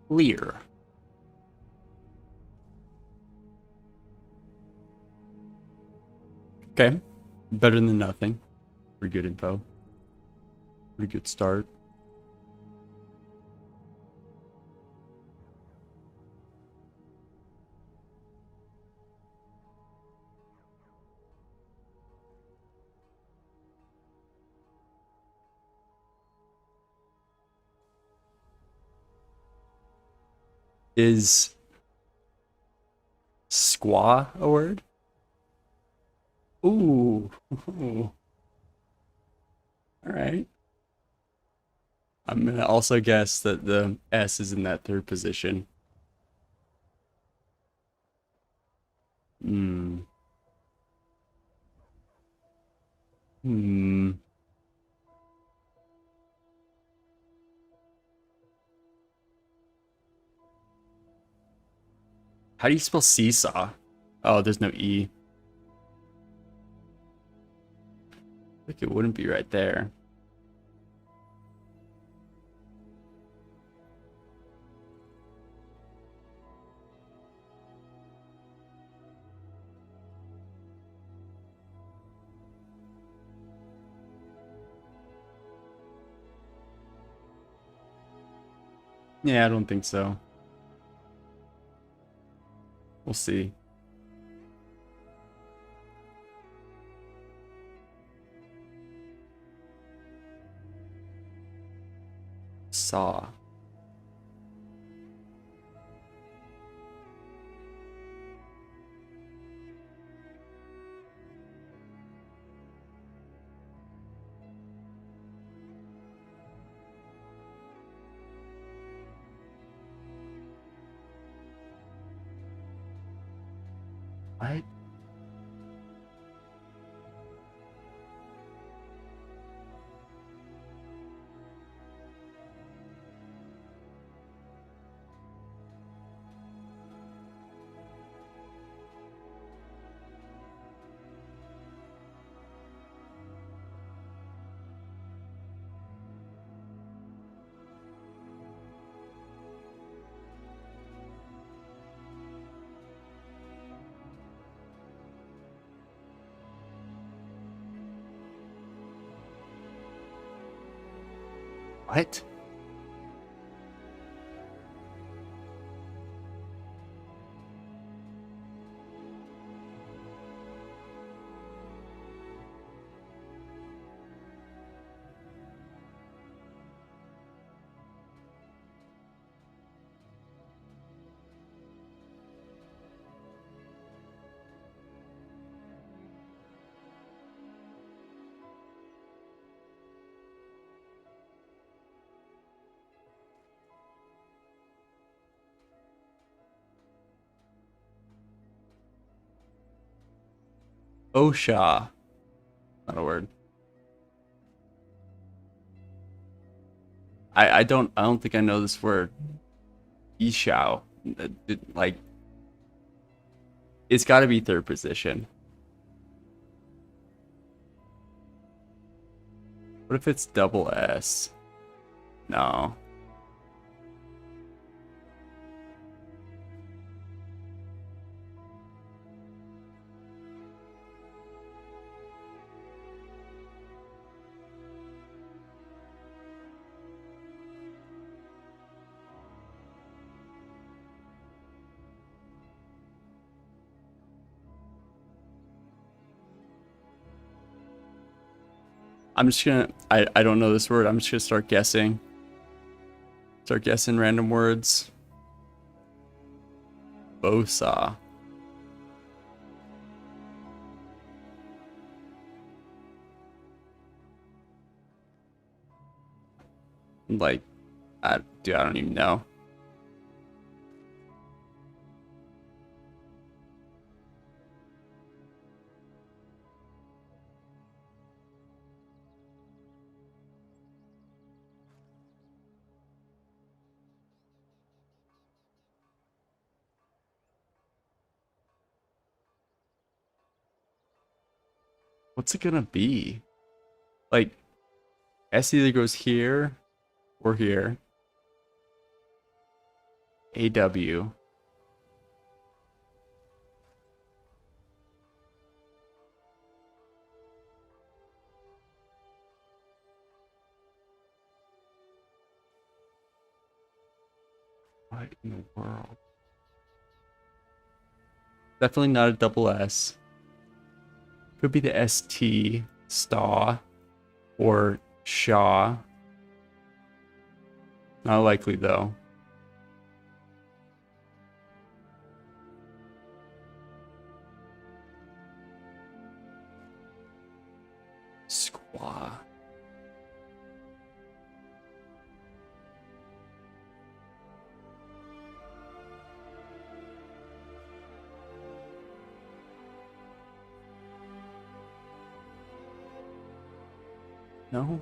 Clear. Okay. Better than nothing. Pretty good info. Pretty good start. Is squaw a word? Ooh. Ooh. All right. I'm gonna also guess that the S is in that third position. Hmm. Hmm. How do you spell seesaw? Oh, there's no E. Like it wouldn't be right there. Yeah, I don't think so. We'll see. Saw. What? What? Osha. Not a word. I don't think I know this word. Ishao. Like it's got to be third position. What if it's double S? No. I'm just gonna I don't know this word. I'm just gonna start guessing. Start guessing random words. Bosa. Like dude, I don't even know. What's it gonna be? Like S either goes here or here. AW. What in the world? Definitely not a double S. Could be the ST, Staw, or Shaw. Not likely though. Squaw. No?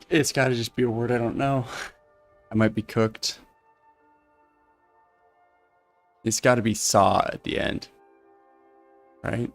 It's gotta just be a word I don't know. I might be cooked. It's gotta be saw at the end. Right?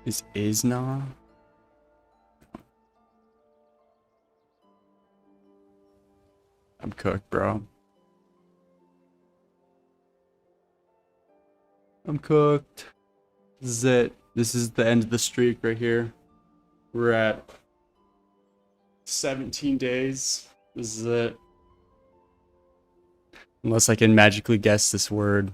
Is Isna? I'm cooked, bro. I'm cooked. This is it. This is the end of the streak right here. We're at 17 days. This is it. Unless I can magically guess this word.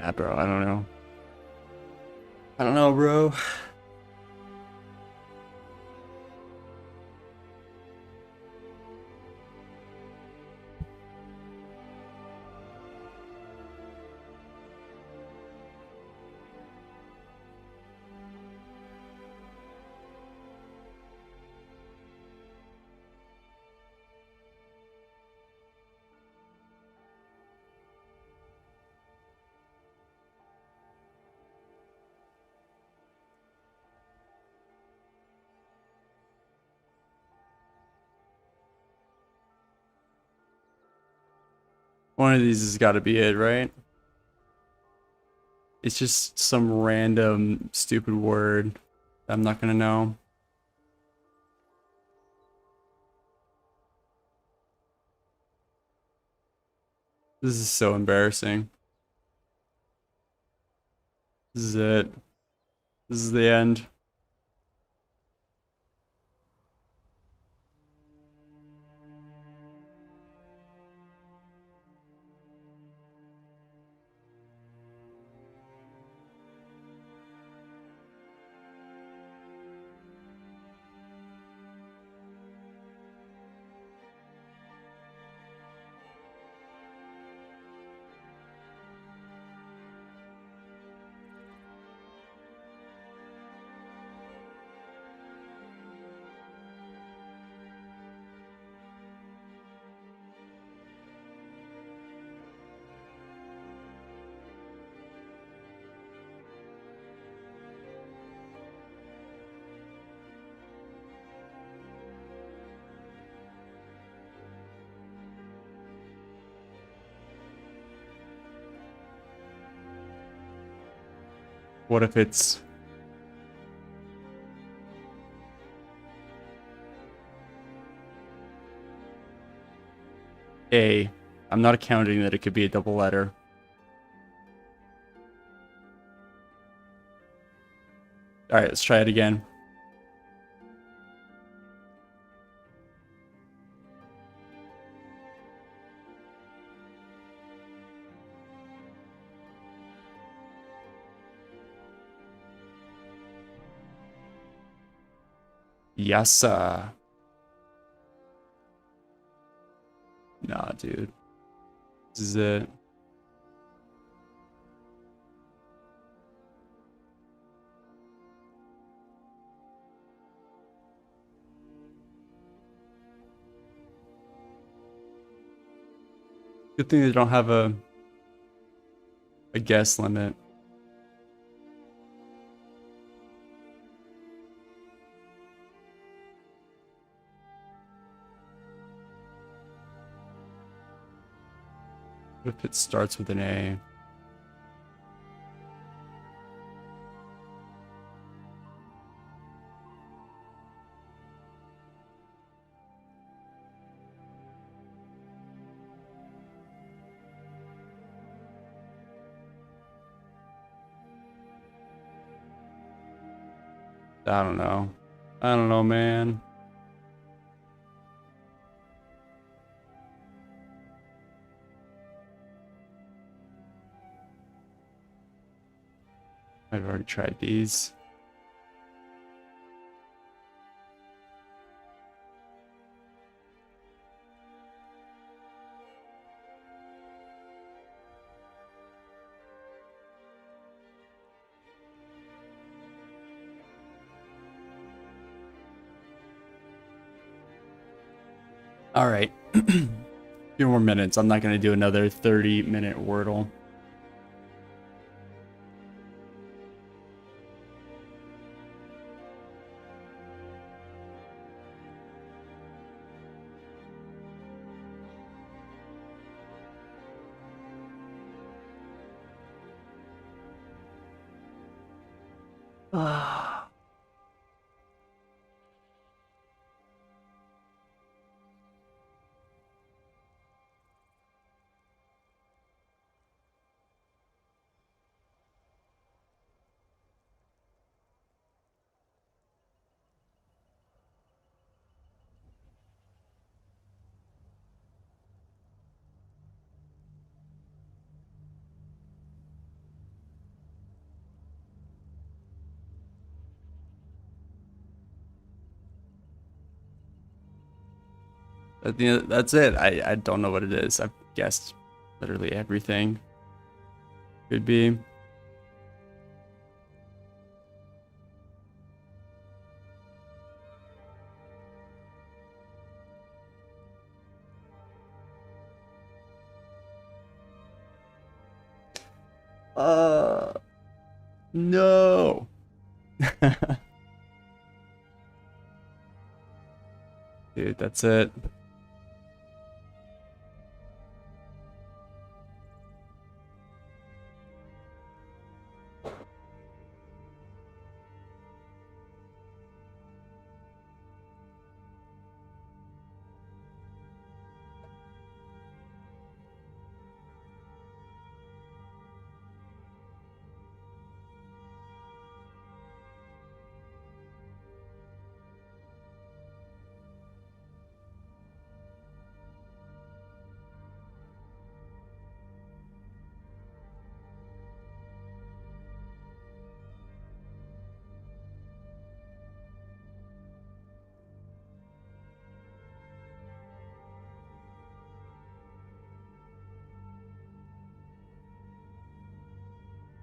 Yeah, bro, I don't know. I don't know, bro. One of these has got to be it, right? It's just some random stupid word I'm not gonna know. This is so embarrassing. This is it. This is the end. What if it's A? I'm not accounting that it could be a double letter. All right, let's try it again. Yes, sir. Nah, dude. This is it. Good thing they don't have a guess limit. What if it starts with an A? I don't know. I don't know, man. I've already tried these. All right. Few more minutes. I'm not going to do another 30-minute Wordle. That's it. I don't know what it is. I've guessed literally everything. Could be. No. Dude, that's it.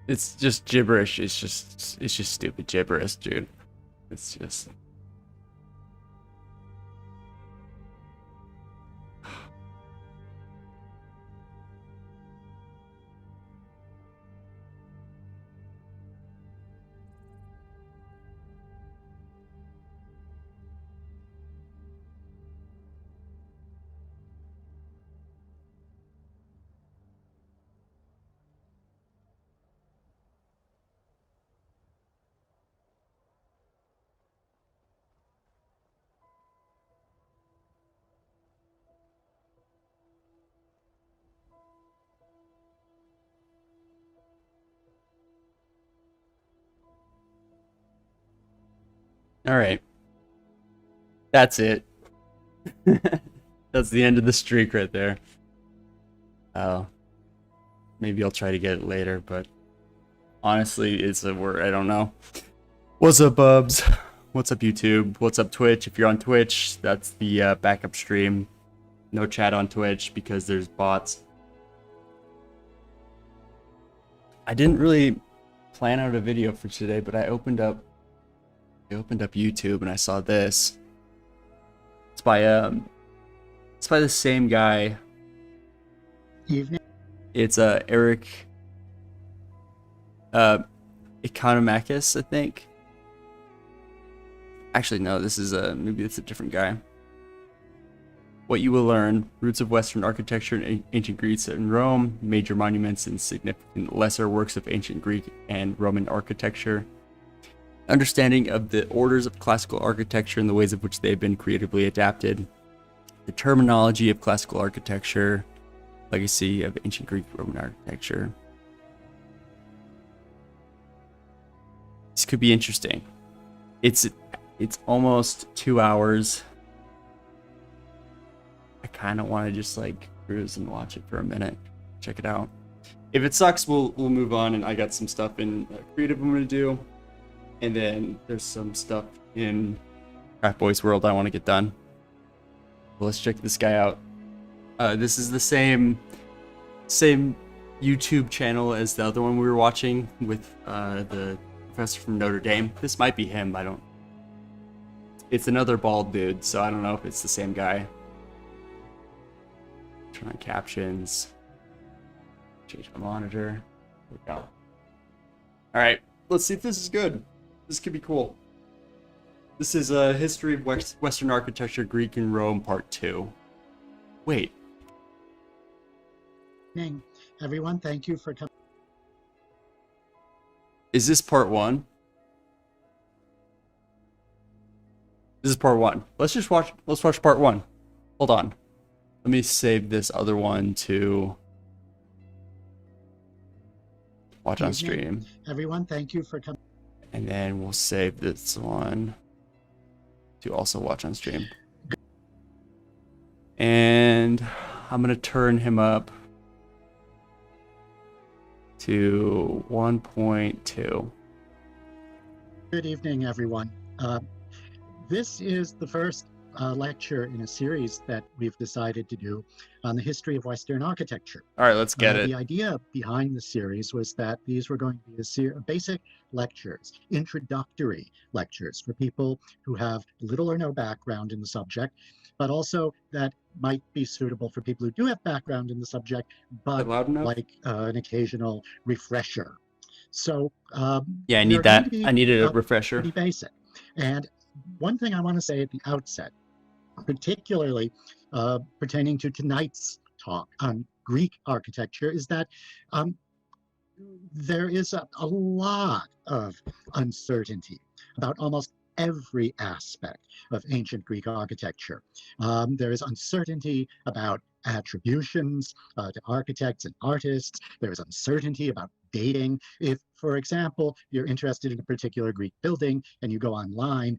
It's just gibberish. It's just stupid gibberish, dude. It's just All right. That's it. That's the end of the streak right there. Oh. Maybe I'll try to get it later, but honestly, it's a word. I don't know. What's up, Bubs? What's up, YouTube? What's up, Twitch? If you're on Twitch, that's the backup stream. No chat on Twitch because there's bots. I didn't really plan out a video for today, but I opened up YouTube and I saw this. It's by the same guy. Evening. It's Eric Economachus, I think. Actually, no, this is maybe it's a different guy. What you will learn: roots of Western architecture in ancient Greece and Rome, major monuments and significant lesser works of ancient Greek and Roman architecture, understanding of the orders of classical architecture and the ways of which they have been creatively adapted, the terminology of classical architecture, legacy of ancient Greek Roman architecture. This could be interesting. It's almost 2 hours. I kind of want to just like cruise and watch it for a minute, check it out. If it sucks, we'll move on. And I got some stuff in creative I'm gonna do, and then there's some stuff in Craftbois World I want to get done. Well, let's check this guy out. This is the same YouTube channel as the other one we were watching with the professor from Notre Dame. This might be him. I don't. It's another bald dude, so I don't know if it's the same guy. Turn on captions. Change my monitor. Here we go. All right, let's see if this is good. This could be cool. This is a history of Western architecture, Greek and Rome, part 2. Wait. Everyone, thank you for coming. Is this part 1? This is part 1. Let's watch part 1. Hold on. Let me save this other one to watch on stream. Everyone, thank you for coming. And then we'll save this one to also watch on stream. And I'm going to turn him up to 1.2. Good evening, everyone. This is the first lecture in a series that we've decided to do on the history of Western architecture. All right, let's get it. The idea behind the series was that these were going to be basic lectures, introductory lectures for people who have little or no background in the subject, but also that might be suitable for people who do have background in the subject, but like an occasional refresher. So yeah, I need that. I needed a refresher. Pretty basic. And one thing I want to say at the outset, particularly pertaining to tonight's talk on Greek architecture, is that there is a lot of uncertainty about almost every aspect of ancient Greek architecture. There is uncertainty about attributions to architects and artists. There is uncertainty about dating. If, for example, you're interested in a particular Greek building and you go online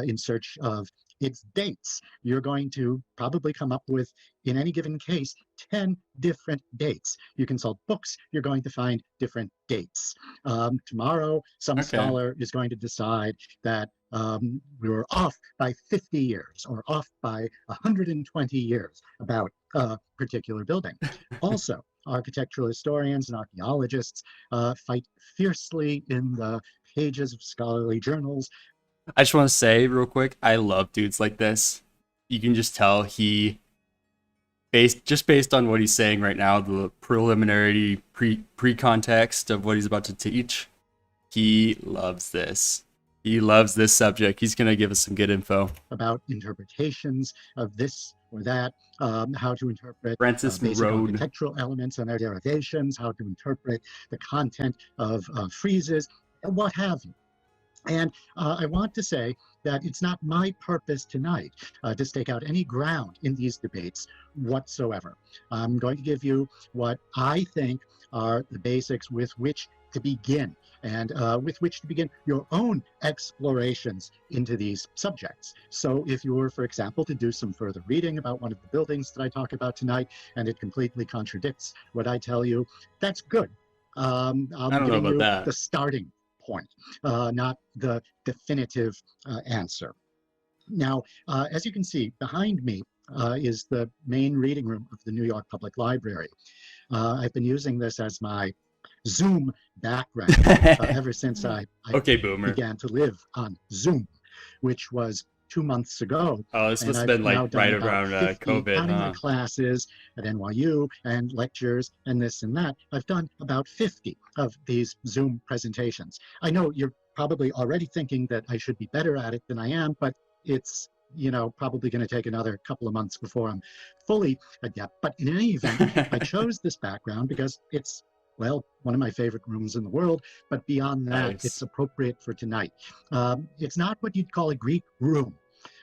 in search of its dates, you're going to probably come up with, in any given case, 10 different dates. You consult books, you're going to find different dates. Tomorrow, some scholar is going to decide that we were off by 50 years or off by 120 years about a particular building. Also, architectural historians and archaeologists fight fiercely in the pages of scholarly journals. I just want to say real quick, I love dudes like this. You can just tell he, based on what he's saying right now, the preliminary pre-context of what he's about to teach, he loves this. He loves this subject. He's going to give us some good info. About interpretations of this or that, how to interpret Francis basic Road. architectural elements and their derivations, how to interpret the content of friezes, and what have you. And I want to say that it's not my purpose tonight to stake out any ground in these debates whatsoever. I'm going to give you what I think are the basics with which to begin. and with which to begin your own explorations into these subjects. So if you were, for example, to do some further reading about one of the buildings that I talk about tonight, and it completely contradicts what I tell you, that's good. I'm I don't know giving about you that. the starting point, not the definitive answer. Now, as you can see, behind me is the main reading room of the New York Public Library. I've been using this as my Zoom background ever since I Okay, boomer. began to live on Zoom, which was 2 months ago. Oh, this And must have I've been now like done right about around 50, COVID, counting my huh? classes at NYU and lectures and this and that. I've done about 50 of these Zoom presentations. I know you're probably already thinking that I should be better at it than I am, but it's probably going to take another couple of months before I'm fully adept. But in any event, I chose this background because it's, well, one of my favorite rooms in the world, but beyond that, Nice. it's appropriate for tonight. It's not what you'd call a Greek room.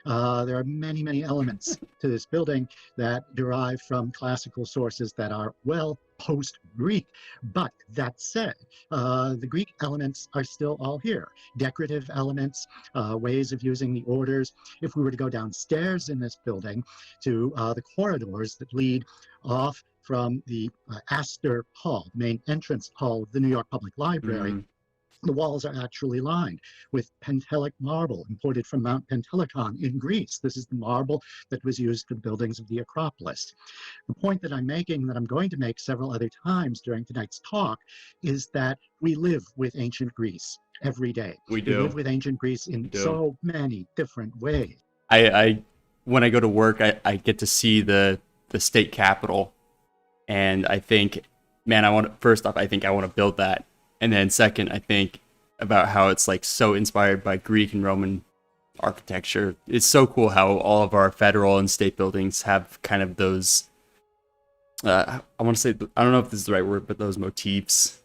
There are many, many elements to this building that derive from classical sources that are, well, post-Greek. But that said, the Greek elements are still all here. Decorative elements, ways of using the orders. If we were to go downstairs in this building to the corridors that lead off from the Astor Hall, main entrance hall of the New York Public Library, the walls are actually lined with Pentelic marble imported from Mount Pentelicon in Greece. This is the marble that was used for the buildings of the Acropolis. The point that I'm making, that I'm going to make several other times during tonight's talk, is that we live with ancient Greece every day. We We live do. with ancient Greece in so many different ways. I when I go to work, I get to see the state capitol, and I think, man, first off, I think I want to build that. And then second, I think about how it's like so inspired by Greek and Roman architecture. It's so cool how all of our federal and state buildings have kind of those, I want to say, I don't know if this is the right word, but those motifs,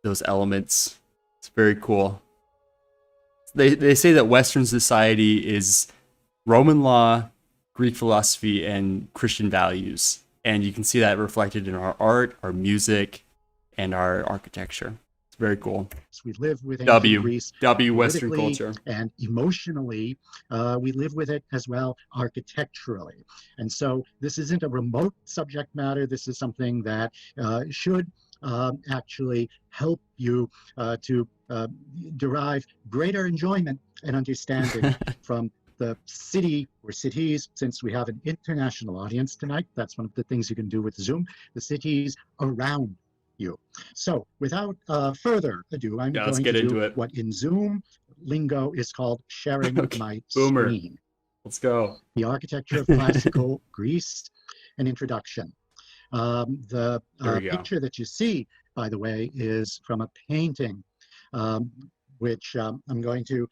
those elements. It's very cool. They say that Western society is Roman law, Greek philosophy, and Christian values. And you can see that reflected in our art, our music, and our architecture. It's very cool. We live with ancient Greece. Western culture. And emotionally, we live with it as well architecturally. And so this isn't a remote subject matter. This is something that should actually help you to derive greater enjoyment and understanding from the city or cities, since we have an international audience tonight. That's one of the things you can do with Zoom, the cities around you. So without further ado, I'm going to do what in Zoom lingo is called sharing my screen. Let's go. The architecture of classical Greece, an introduction. The picture that you see, by the way, is from a painting, which I'm going to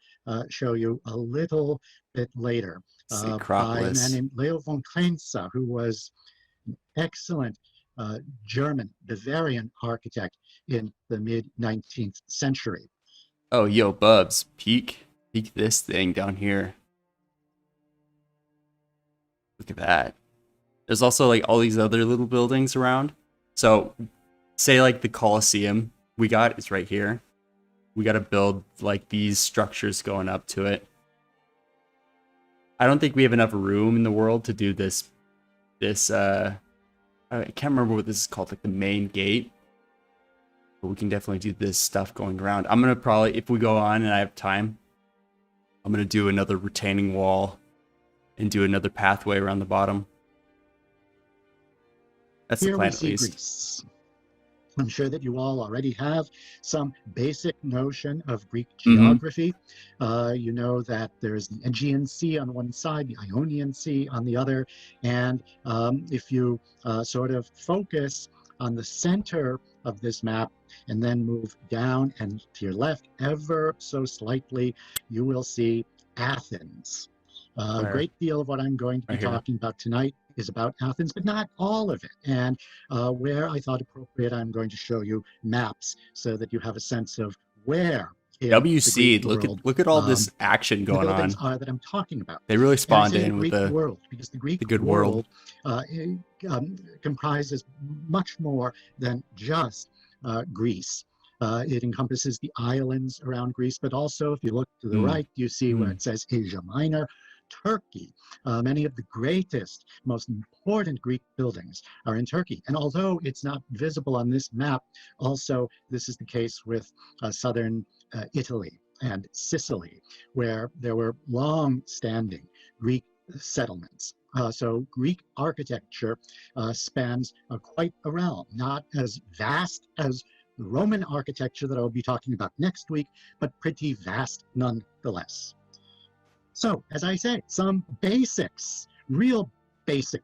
show you a little bit later, by a man named Leo von Klenze, who was an excellent German, Bavarian architect in the mid-19th century. Oh, yo, Bubs, peek this thing down here. Look at that. There's also like all these other little buildings around. So say like the Colosseum we got is right here. We got to build like these structures going up to it. I don't think we have enough room in the world to do this I can't remember what this is called, like the main gate. But we can definitely do this stuff going around. I'm going to probably, if we go on and I have time, I'm going to do another retaining wall and do another pathway around the bottom. That's the plan, at least. Greece. I'm sure that you all already have some basic notion of Greek geography. You know that there's the Aegean Sea on one side, the Ionian Sea on the other. And if you sort of focus on the center of this map and then move down and to your left ever so slightly, you will see Athens. A great deal of what I'm going to be talking about tonight is about Athens, but not all of it. And where I thought appropriate, I'm going to show you maps so that you have a sense of where WC, look at all this action going on. Are that I'm talking about. They really spawned in with the world, because the Greek good world comprises much more than just Greece. It encompasses the islands around Greece, but also if you look to the right, you see where it says Asia Minor, Turkey. Many of the greatest, most important Greek buildings are in Turkey. And although it's not visible on this map, also this is the case with southern Italy and Sicily, where there were long-standing Greek settlements. So Greek architecture spans quite a realm, not as vast as the Roman architecture that I'll be talking about next week, but pretty vast nonetheless. So, as I say, some basics, real basics.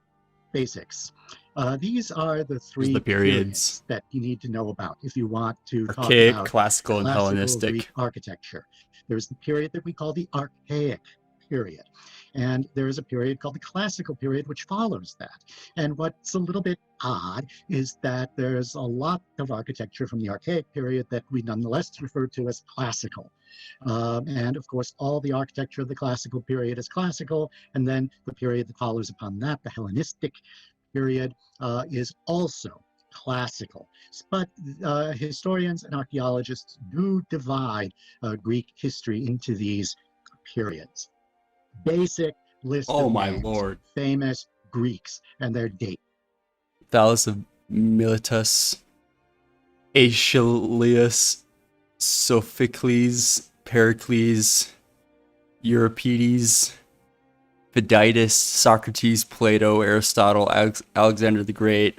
These are the three periods that you need to know about if you want to talk about classical, and Hellenistic Greek architecture. There's the period that we call the Archaic period, and there is a period called the Classical period which follows that. And what's a little bit odd is that there's a lot of architecture from the Archaic period that we nonetheless refer to as classical. And of course, all the architecture of the Classical period is classical, and then the period that follows upon that, the Hellenistic period, is also classical. But historians and archaeologists do divide Greek history into these periods. Basic list of names, Lord. Famous Greeks and their date. Thales of Miletus, Aeschylus, Sophocles, Pericles, Euripides, Phidias, Socrates, Plato, Aristotle, Alexander the Great,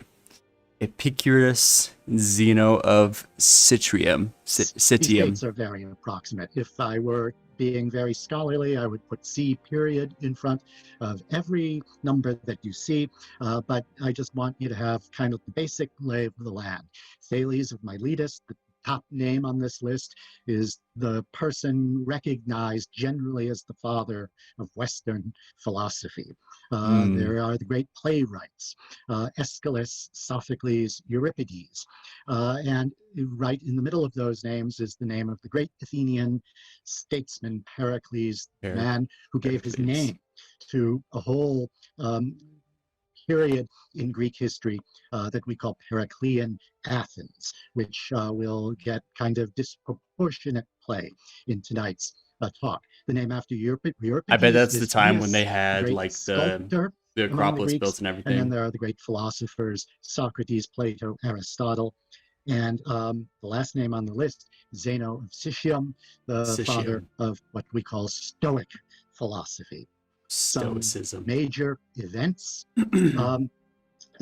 Epicurus, Zeno of Citium. These dates are very approximate. If I were being very scholarly, I would put C period in front of every number that you see, but I just want you to have kind of the basic lay of the land. Thales of Miletus, the top name on this list, is the person recognized generally as the father of Western philosophy. There are the great playwrights, Aeschylus, Sophocles, Euripides, and right in the middle of those names is the name of the great Athenian statesman Pericles, the man who gave his name to a whole period in Greek history that we call Periclean Athens, which will get kind of disproportionate play in tonight's talk. The name after Euripides, I bet that's the time when they had like the Acropolis Greeks, built and everything. And then there are the great philosophers, Socrates, Plato, Aristotle. And the last name on the list, Zeno of Citium, the father of what we call Stoic philosophy. Stoicism. Some major events.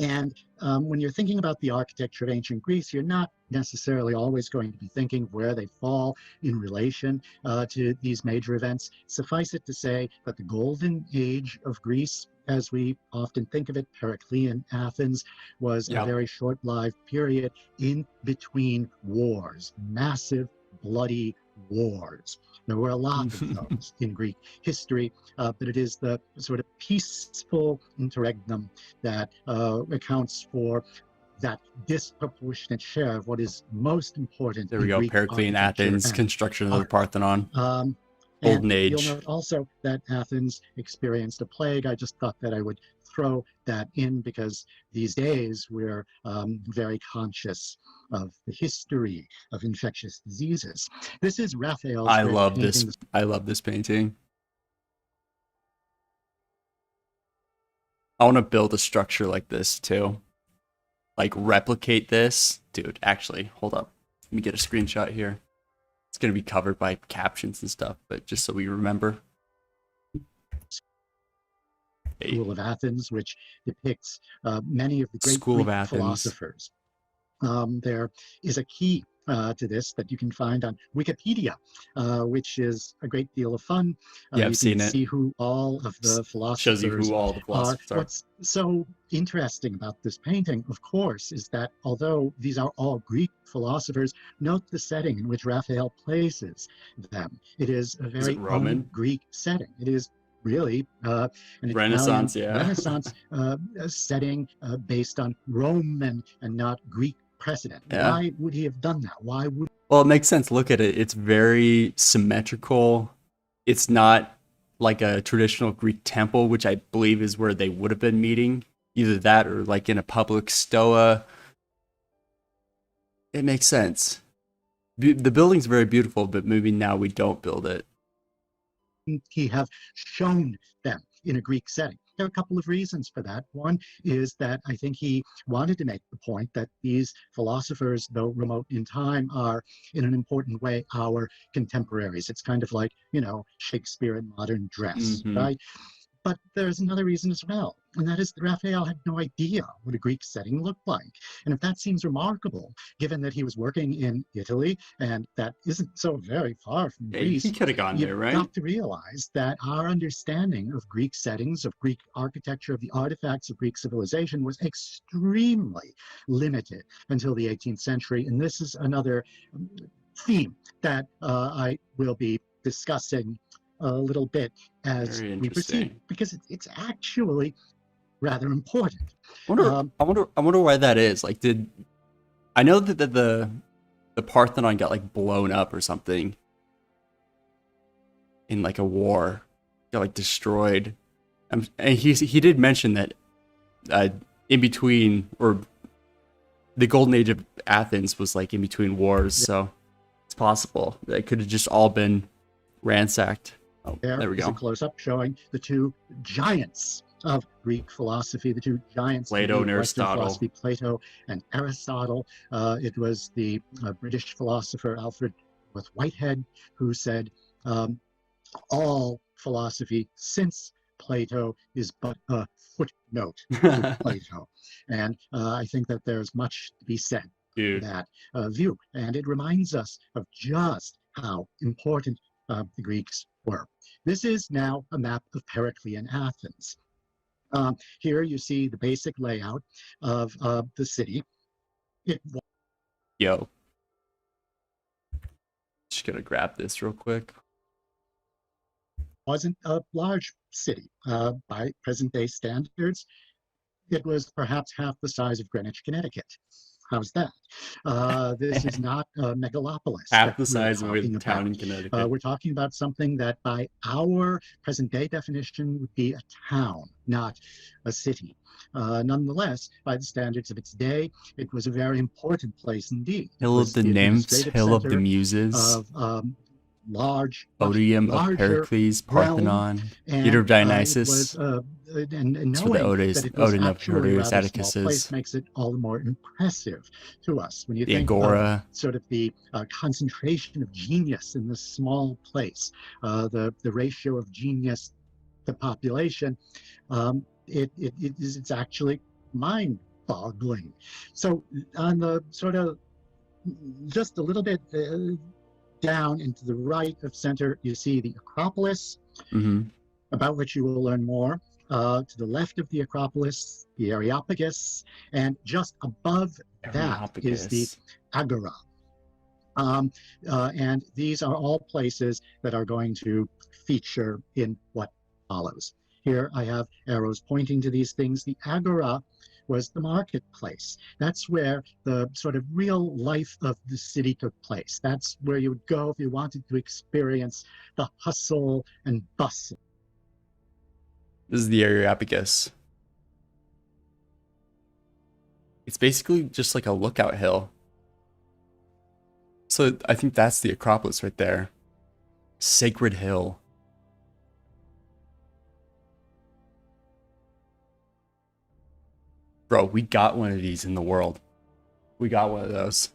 And when you're thinking about the architecture of ancient Greece, you're not necessarily always going to be thinking where they fall in relation to these major events. Suffice it to say that the golden age of Greece, as we often think of it, Periclean Athens, was a very short-lived period in between wars, massive, bloody wars. There were a lot of those in Greek history, but it is the sort of peaceful interregnum that accounts for that disproportionate share of what is most important. There we go, Periclean Athens, construction of the Parthenon. Golden Age. You'll note also that Athens experienced a plague. I just thought that I would throw that in because these days we're very conscious of the history of infectious diseases. This is Raphael's. I love this. I love this painting. I want to build a structure like this too. Like replicate this. Dude, actually, hold up. Let me get a screenshot here. It's going to be covered by captions and stuff, but just so we remember. School of Athens, which depicts many of the great Greek philosophers. There is a key to this that you can find on Wikipedia, which is a great deal of fun. Yeah, I've seen it. See who all of the philosophers shows you who all the philosophers are. What's so interesting about this painting, of course, is that although these are all Greek philosophers, note the setting in which Raphael places them. It is a very Roman Greek setting. It is really an Renaissance, Renaissance setting based on Roman and not Greek precedent. Yeah. Why would he have done that? Why would? Well, it makes sense. Look at it. It's very symmetrical. It's not like a traditional Greek temple, which I believe is where they would have been meeting. Either that or like in a public stoa. It makes sense. The building's very beautiful, but maybe now we don't build it. He have shown them in a Greek setting? There are a couple of reasons for that. One is that I think he wanted to make the point that these philosophers, though remote in time, are in an important way our contemporaries. It's kind of like, Shakespeare in modern dress, Hmm. right? But there's another reason as well, and that is that Raphael had no idea what a Greek setting looked like. And if that seems remarkable, given that he was working in Italy, and that isn't so very far from He Greece, could have gone you've there, right? got to realize that our understanding of Greek settings, of Greek architecture, of the artifacts of Greek civilization was extremely limited until the 18th century. And this is another theme that I will be discussing a little bit as Very we proceed, interesting. because it's actually rather important. I wonder, Um, I wonder why that is. Like, I know that the Parthenon got like blown up or something in like a war, got like destroyed. And he did mention that in between, or the golden age of Athens was like in between wars, so it's possible that it could have just all been ransacked. Oh, there we There is a go. close-up showing the two giants of Greek philosophy, the two giants Plato of and Western Aristotle. philosophy, Plato and Aristotle. It was the British philosopher Alfred with Whitehead who said, um, all philosophy since Plato is but a footnote to Plato. And I think that there's much to be said for Dude, that view. And it reminds us of just how important the Greeks were. This is now a map of Periclean Athens. Here you see the basic layout of the city. It yo, just gonna grab this real quick. wasn't a large city by present day standards. It was perhaps half the size of Greenwich, Connecticut. How's that? This is not a megalopolis Half that the we're size of a talking town about. in Connecticut. We're talking about something that by our present day definition would be a town, not a city. Nonetheless, by the standards of its day, it was a very important place indeed. It Hill of was the the Nymphs, administrative Hill of the center Muses, of much Odium of larger Pericles, realm, Parthenon, Theater and of it was Dionysus. and It's for the knowing that it was Odin of actually a Proteus rather small place Atticus's, makes it all the more impressive to us when you the think of Agora. sort of the concentration of genius in this small place, the ratio of genius to population. It's actually mind-boggling. So on the sort of just a little bit down into the right of center, you see the Acropolis, Mm-hmm. about which you will learn more. To the left of the Acropolis, the Areopagus, and just above that is the Areopagus. Agora. And these are all places that are going to feature in what follows. Here I have arrows pointing to these things. The Agora was the marketplace. That's where the sort of real life of the city took place. That's where you would go if you wanted to experience the hustle and bustle. This is the Areopagus. It's basically just like a lookout hill. So I think that's the Acropolis right there. Sacred Hill. Bro, we got one of these in the world. We got one of those.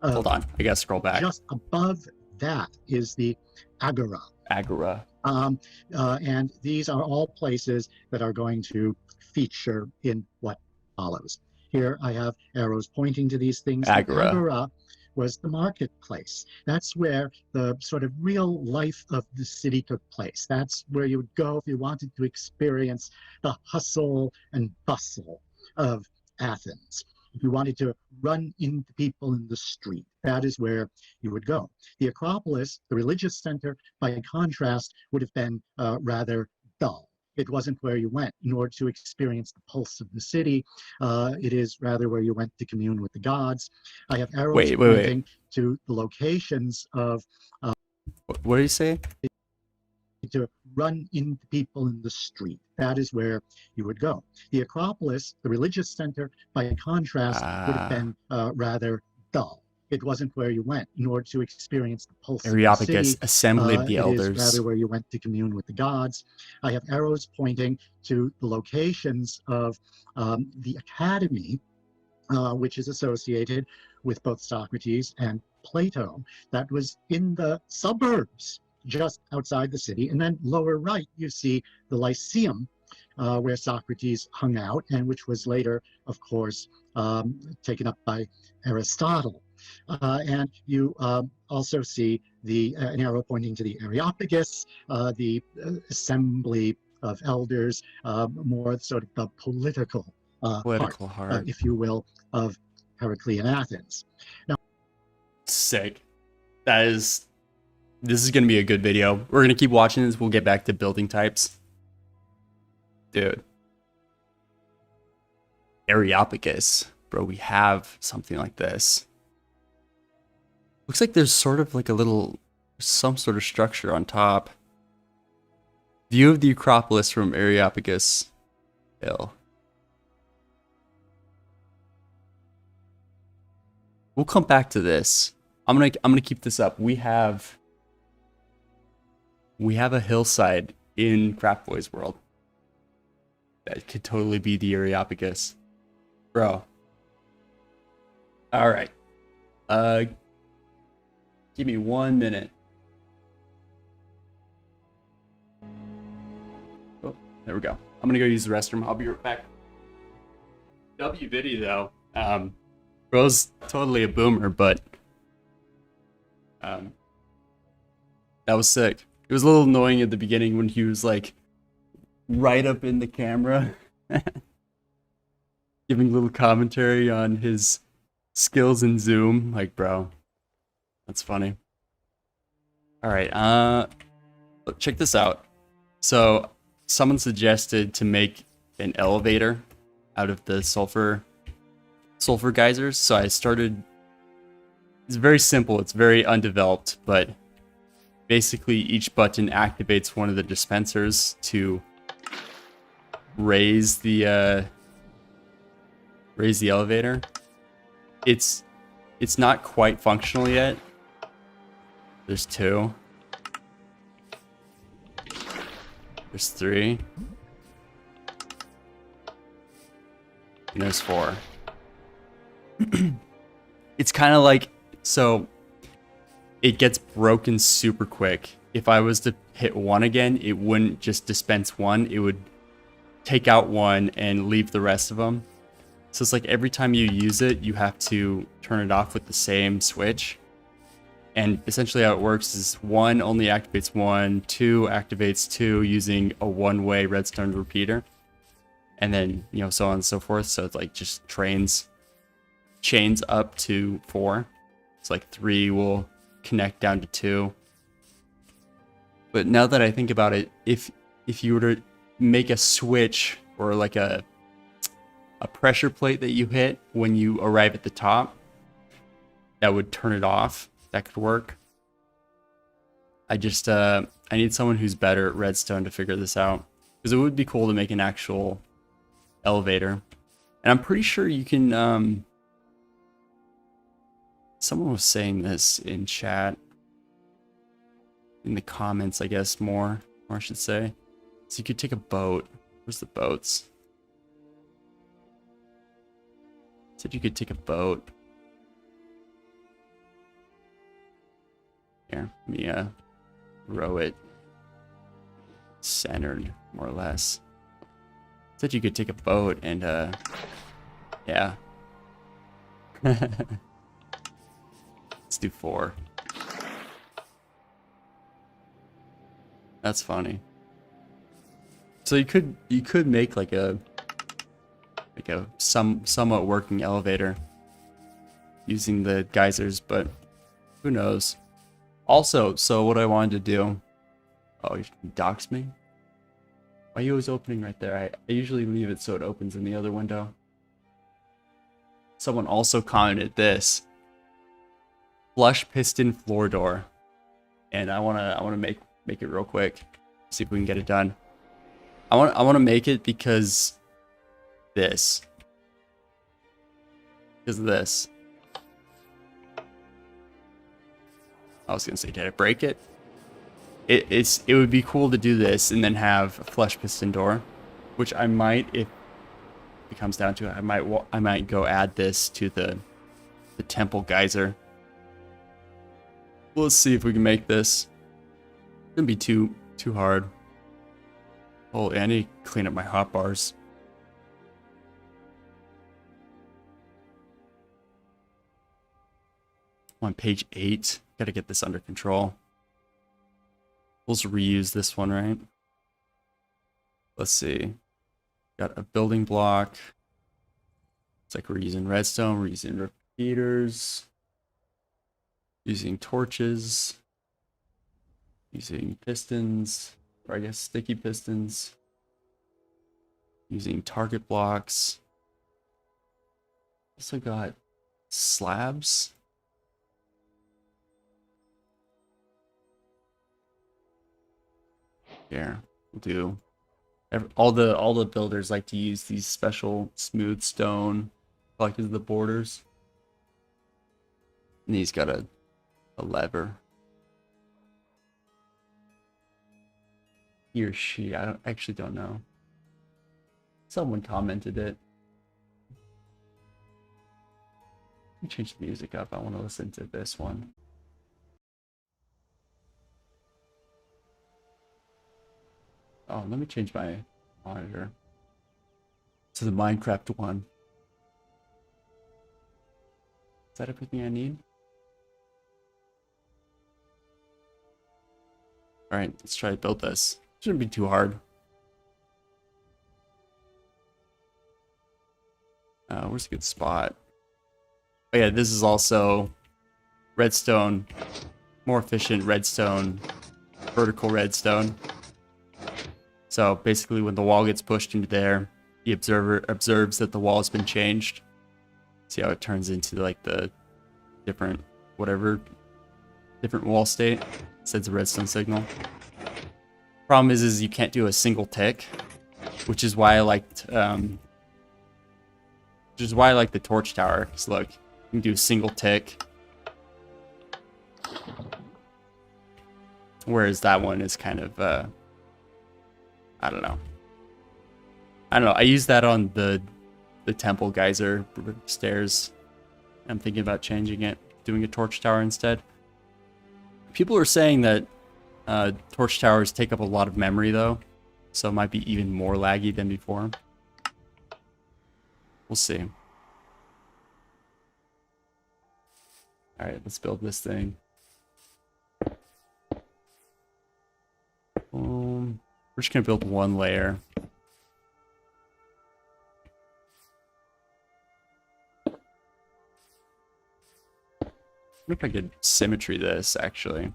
Hold on, I gotta scroll back. Just above that is the Agora. Agora. And these are all places that are going to feature in what follows. Here I have arrows pointing to these things. Agora. The Agora was the marketplace. That's where the sort of real life of the city took place. That's where you would go if you wanted to experience the hustle and bustle of Athens. If you wanted to run into people in the street, that is where you would go. The Acropolis, the religious center, by contrast, would have been rather dull. It wasn't where you went in order to experience the pulse of the city. It is rather where you went to commune with the gods. I have arrows pointing to the locations of. What did he say? To run into people in the street. That is where you would go. The Acropolis, the religious center, by contrast, would have been rather dull. it wasn't where you went in order to experience the pulse of the Areopagus, city. assembly of the It is rather elders. where you went to commune with the gods. I have arrows pointing to the locations of the academy, which is associated with both Socrates and Plato. That was in the suburbs just outside the city. And then lower right, you see the Lyceum, where Socrates hung out, and which was later, of course, taken up by Aristotle. And you also see an arrow pointing to the Areopagus, the assembly of elders, more sort of the political heart, Political heart. if you will, of Heraclean Athens. Now, Sick. This is going to be a good video. We're going to keep watching this. We'll get back to building types. Dude. Areopagus. Bro, we have something like this. Looks like there's sort of like some sort of structure on top. View of the Acropolis from Areopagus Hill. We'll come back to this. I'm gonna keep this up. We have a hillside in Craftbois World. That could totally be the Areopagus. Bro. Alright. Give me 1 minute. Oh, there we go. I'm gonna go use the restroom. I'll be right back. WViddy though. Bro's totally a boomer, but that was sick. It was a little annoying at the beginning when he was like right up in the camera giving little commentary on his skills in Zoom. Like, bro, that's funny. All right, check this out. So someone suggested to make an elevator out of the sulfur geysers. So I started. It's very simple. It's very undeveloped, but basically each button activates one of the dispensers to raise the elevator. It's not quite functional yet. There's 2. There's 3. And there's 4. It's kind of like, so it gets broken super quick. If I was to hit 1 again, it wouldn't just dispense 1. It would take out 1 and leave the rest of them. So it's like every time you use it, you have to turn it off with the same switch. And essentially how it works is 1 only activates 1, 2 activates 2 using a one-way redstone repeater. And then, so on and so forth. So it's like just chains up to 4. It's like 3 will connect down to 2. But now that I think about it, if you were to make a switch or like a pressure plate that you hit when you arrive at the top, that would turn it off. That could work. I need someone who's better at redstone to figure this out, because it would be cool to make an actual elevator. And I'm pretty sure you can someone was saying this in chat, in the comments, I guess, more I should say. So you could take a boat. Where's the boats? Said you could take a boat. Here, let me row it centered, more or less. Said you could take a boat and yeah. Let's do 4. That's funny. So you could make like a somewhat working elevator using the geysers, but who knows? Also, so what I wanted to do. Oh, you doxed me? Why are you always opening right there? I usually leave it so it opens in the other window. Someone also commented this. Flush piston floor door. And I wanna make it real quick. See if we can get it done. I wanna make it because this. Because of this. I was gonna say, did I break it? It would be cool to do this and then have a flush piston door, which I might, if it comes down to it, I might go add this to the temple geyser. Let's see if we can make this. It's gonna be too hard. Oh, I need to clean up my hotbars. On page 8, gotta get this under control. We'll just reuse this one, right? Let's see. Got a building block. It's like we're using redstone, we're using repeaters, using torches, using pistons, or I guess sticky pistons, using target blocks. Also got slabs. Here, we'll do. All the builders like to use these special smooth stone, like the borders. And he's got a lever. He or she, I actually don't know. Someone commented it. Let me change the music up. I want to listen to this one. Oh, let me change my monitor to the Minecraft one. Is that everything I need? Alright, let's try to build this. Shouldn't be too hard. Where's a good spot? Oh yeah, this is also redstone, more efficient redstone, vertical redstone. So basically when the wall gets pushed into there, the observer observes that the wall has been changed. See how it turns into like the different wall state, sends a redstone signal. Problem is you can't do a single tick, which is why I liked the torch tower. Because look, you can do a single tick, whereas that one is kind of I don't know. I use that on the temple geyser stairs. I'm thinking about changing it, doing a torch tower instead. People are saying that torch towers take up a lot of memory though, so it might be even more laggy than before. We'll see. Alright, let's build this thing. Boom. We're just gonna build one layer. I wonder if I could symmetry this, actually.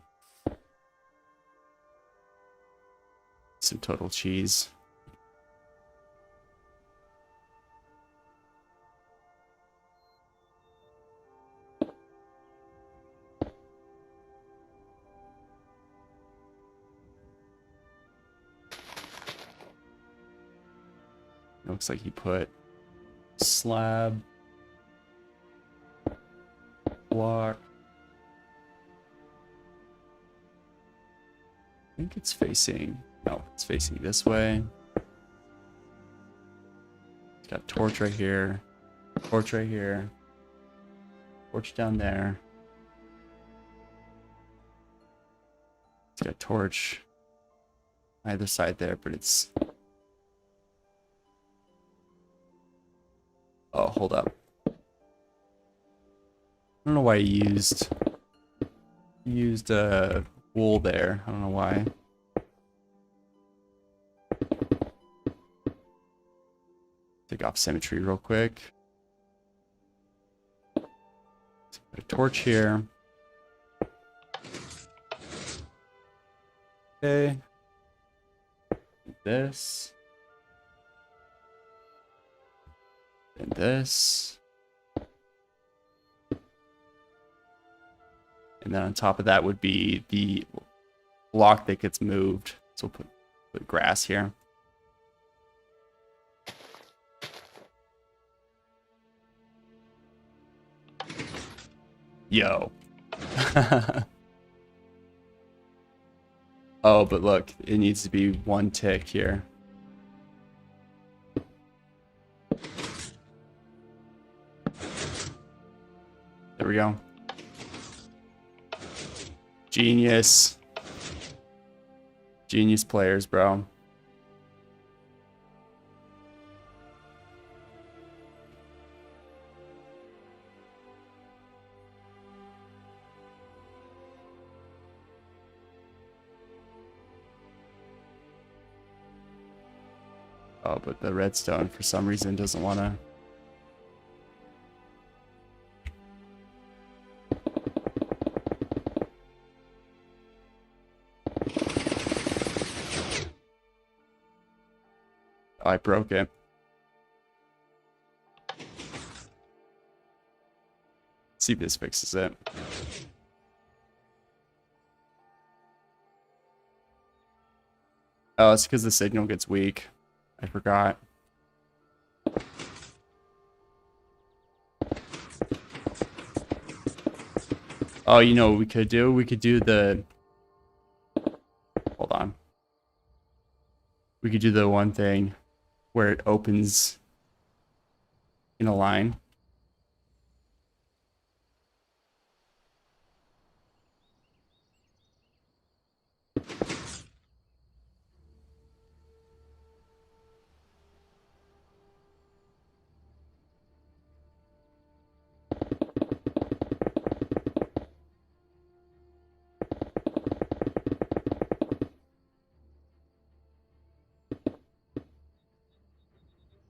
Some total cheese. Looks like he put slab, block. I think it's facing, no, it's facing this way. It's got a torch right here, torch right here, torch down there. It's got a torch either side there, but it's... Oh, hold up. I don't know why he used wool there. I don't know why. Take off symmetry real quick. Put a torch here. Okay. This. And this. And then on top of that would be the block that gets moved. So we'll put grass here. Yo. Oh, but look, it needs to be 1 tick here. There we go. Genius. Genius players, bro. Oh, but the redstone for some reason doesn't want to. Oh, I broke it. See if this fixes it. Oh, it's because the signal gets weak. I forgot. Oh, you know what we could do? We could do the... Hold on. We could do the one thing where it opens in a line.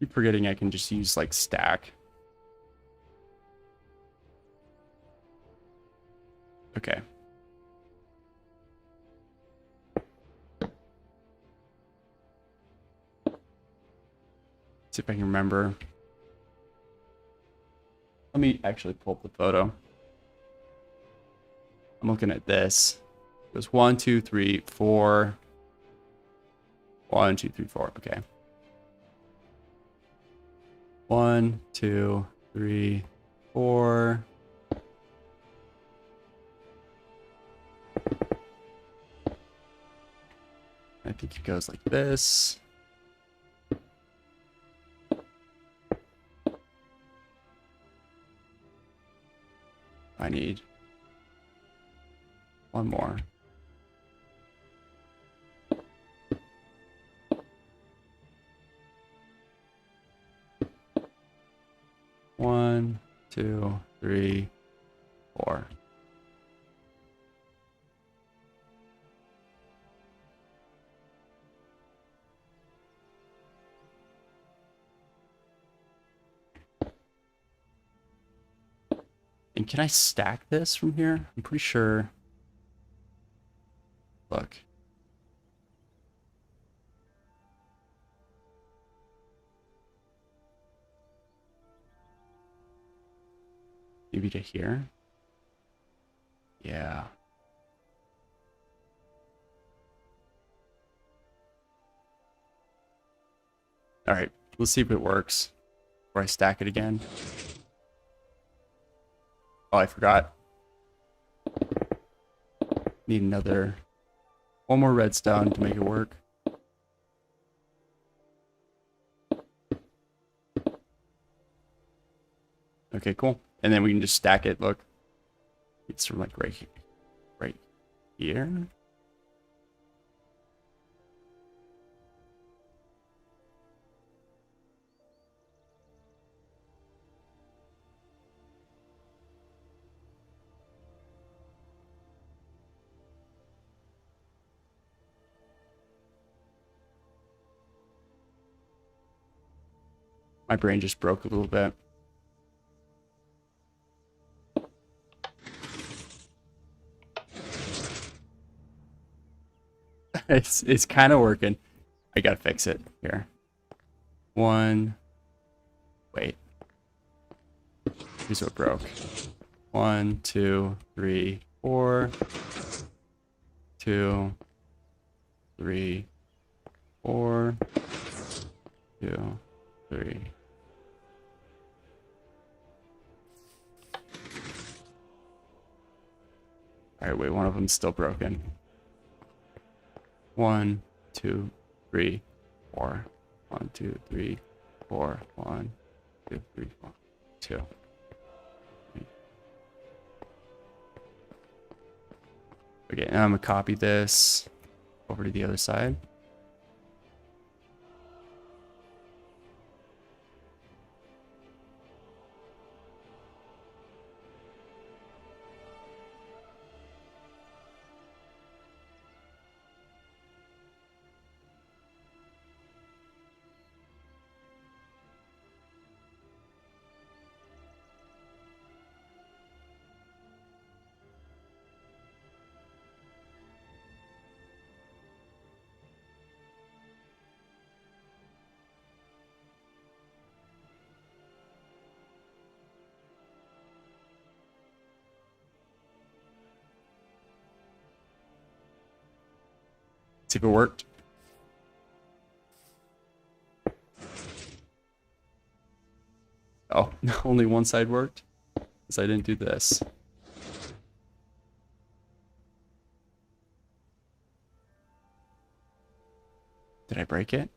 Keep forgetting I can just use like stack. Okay. See if I can remember. Let me actually pull up the photo. I'm looking at this. It was 1, 2, 3, 4. 1, 2, 3, 4. Okay. 1, 2, 3, 4. I think it goes like this. I need one more. One, 2, 3, 4. And can I stack this from here? I'm pretty sure. Look. Maybe to here? Yeah. All right, let's see if it works. Before I stack it again. Oh, I forgot. Need one more redstone to make it work. Okay, cool. And then we can just stack it. Look, it's from like right here. My brain just broke a little bit. It's kind of working. I gotta fix it here. Wait. Here's what broke. 1, 2, 3, 4. 2, 3, 4. 2, 3. All right, wait, one of them's still broken. 1, 2, 3, 4. 1, 2, 3, 4. 1, 2, 3, 4. 2. Okay, now I'm gonna copy this over to the other side. See if it worked. Oh, only one side worked? Because I didn't do this. Did I break it?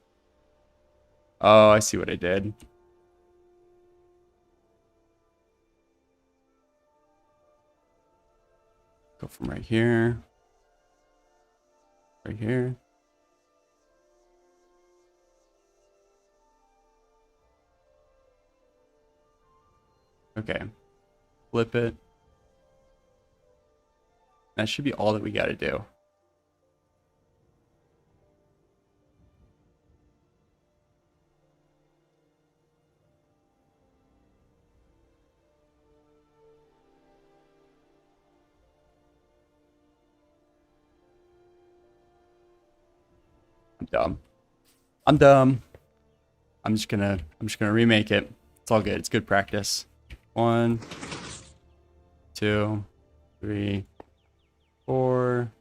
Oh, I see what I did. Go from right here. Right here. Okay. Flip it. That should be all that we got to do. I'm dumb. I'm dumb. I'm just gonna remake it. It's all good. It's good practice. 1, 2, 3, 4.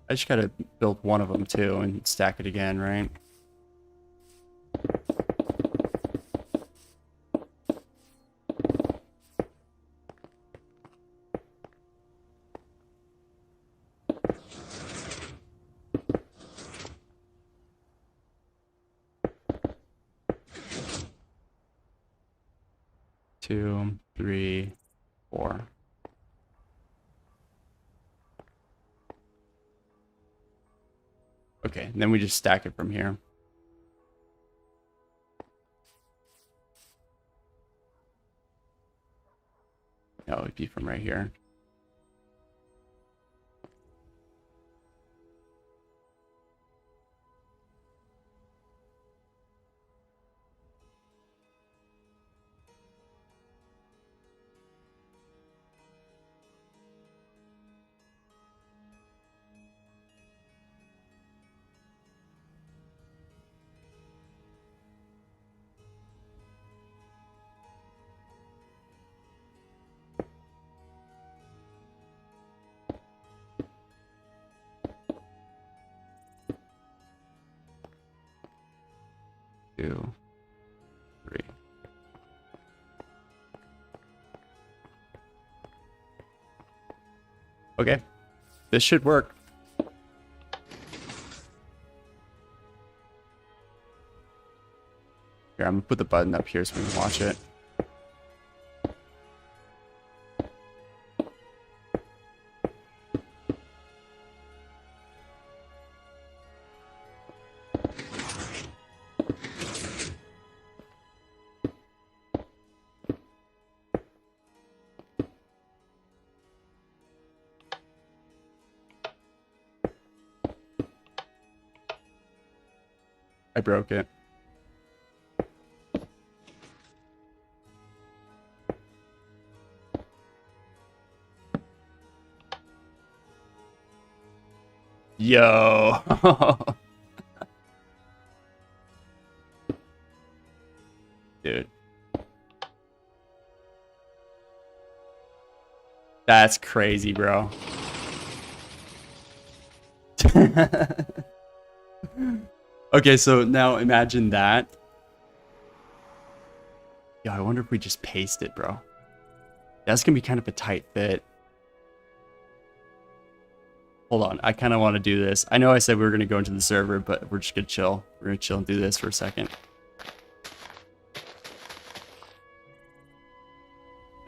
I just gotta build one of them too and stack it again, right? Two, 3, 4. Okay, and then we just stack it from here. No, it'd be from right here. Two, 3. Okay, this should work. Here, I'm gonna put the button up here so we can watch it. I broke it. Yo. Dude. That's crazy, bro. Okay, so now imagine that. Yeah, I wonder if we just paste it, bro. That's gonna be kind of a tight fit. Hold on, I kind of want to do this. I know I said we were gonna go into the server, but we're just gonna chill. We're gonna chill and do this for a second.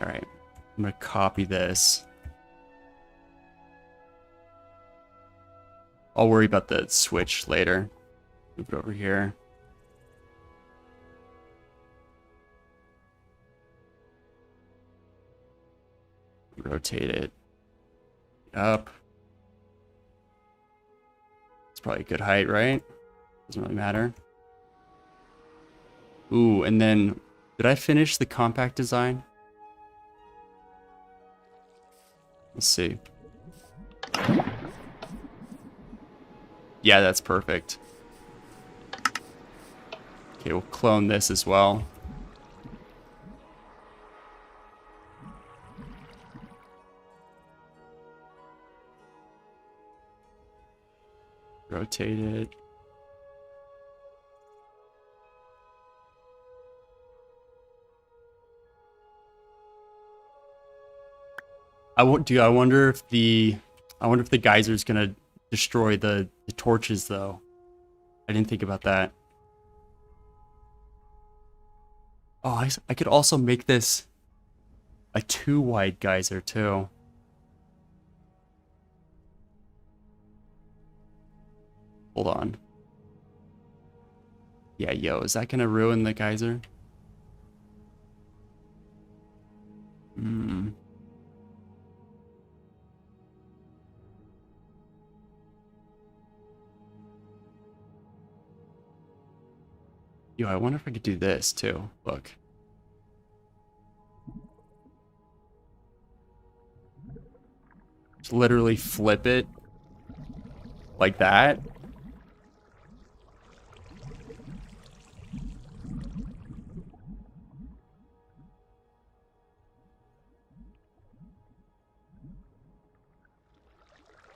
All right, I'm gonna copy this. I'll worry about the switch later. Move it over here. Rotate it up. It's probably a good height, right? Doesn't really matter. Ooh, and then did I finish the compact design? Let's see. Yeah, that's perfect. Okay, we'll clone this as well. Rotate it. I wonder if the geyser is gonna destroy the torches though. I didn't think about that. Oh, I could also make this a 2-wide geyser too. Hold on. Yeah, yo, is that gonna ruin the geyser? Hmm. Yo, I wonder if I could do this too. Look. Just literally flip it like that.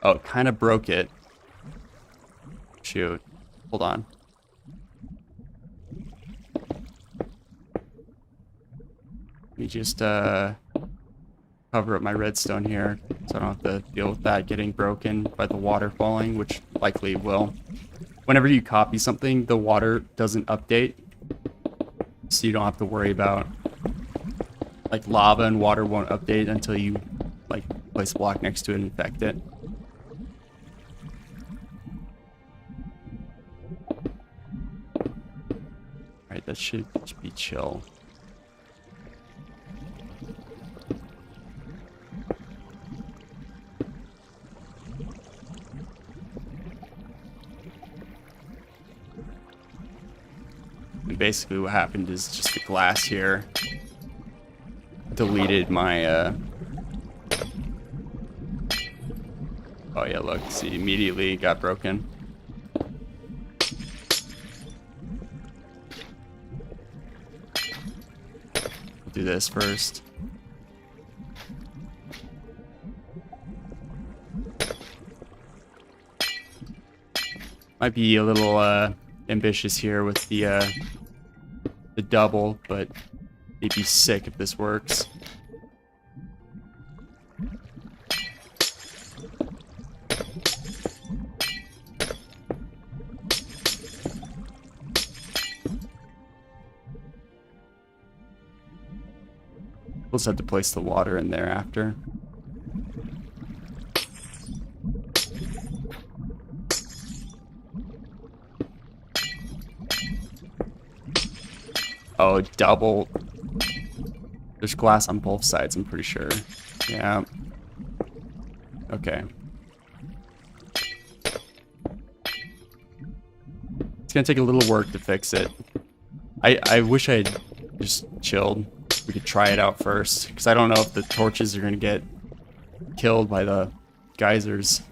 Oh, it kind of broke it. Shoot. Hold on. Let me just cover up my redstone here so I don't have to deal with that getting broken by the water falling, which likely will. Whenever you copy something, the water doesn't update, so you don't have to worry about like lava and water won't update until you like place a block next to it and infect it. Alright, that should be chill. And basically what happened is just the glass here deleted my oh yeah, look, see, immediately it got broken. We'll do this first. Might be a little ambitious here with the double, but it'd be sick if this works. We'll just have to place the water in there after. Oh, double. There's glass on both sides, I'm pretty sure. Yeah. Okay. It's gonna take a little work to fix it. I wish I had just chilled. We could try it out first, because I don't know if the torches are gonna get killed by the geysers.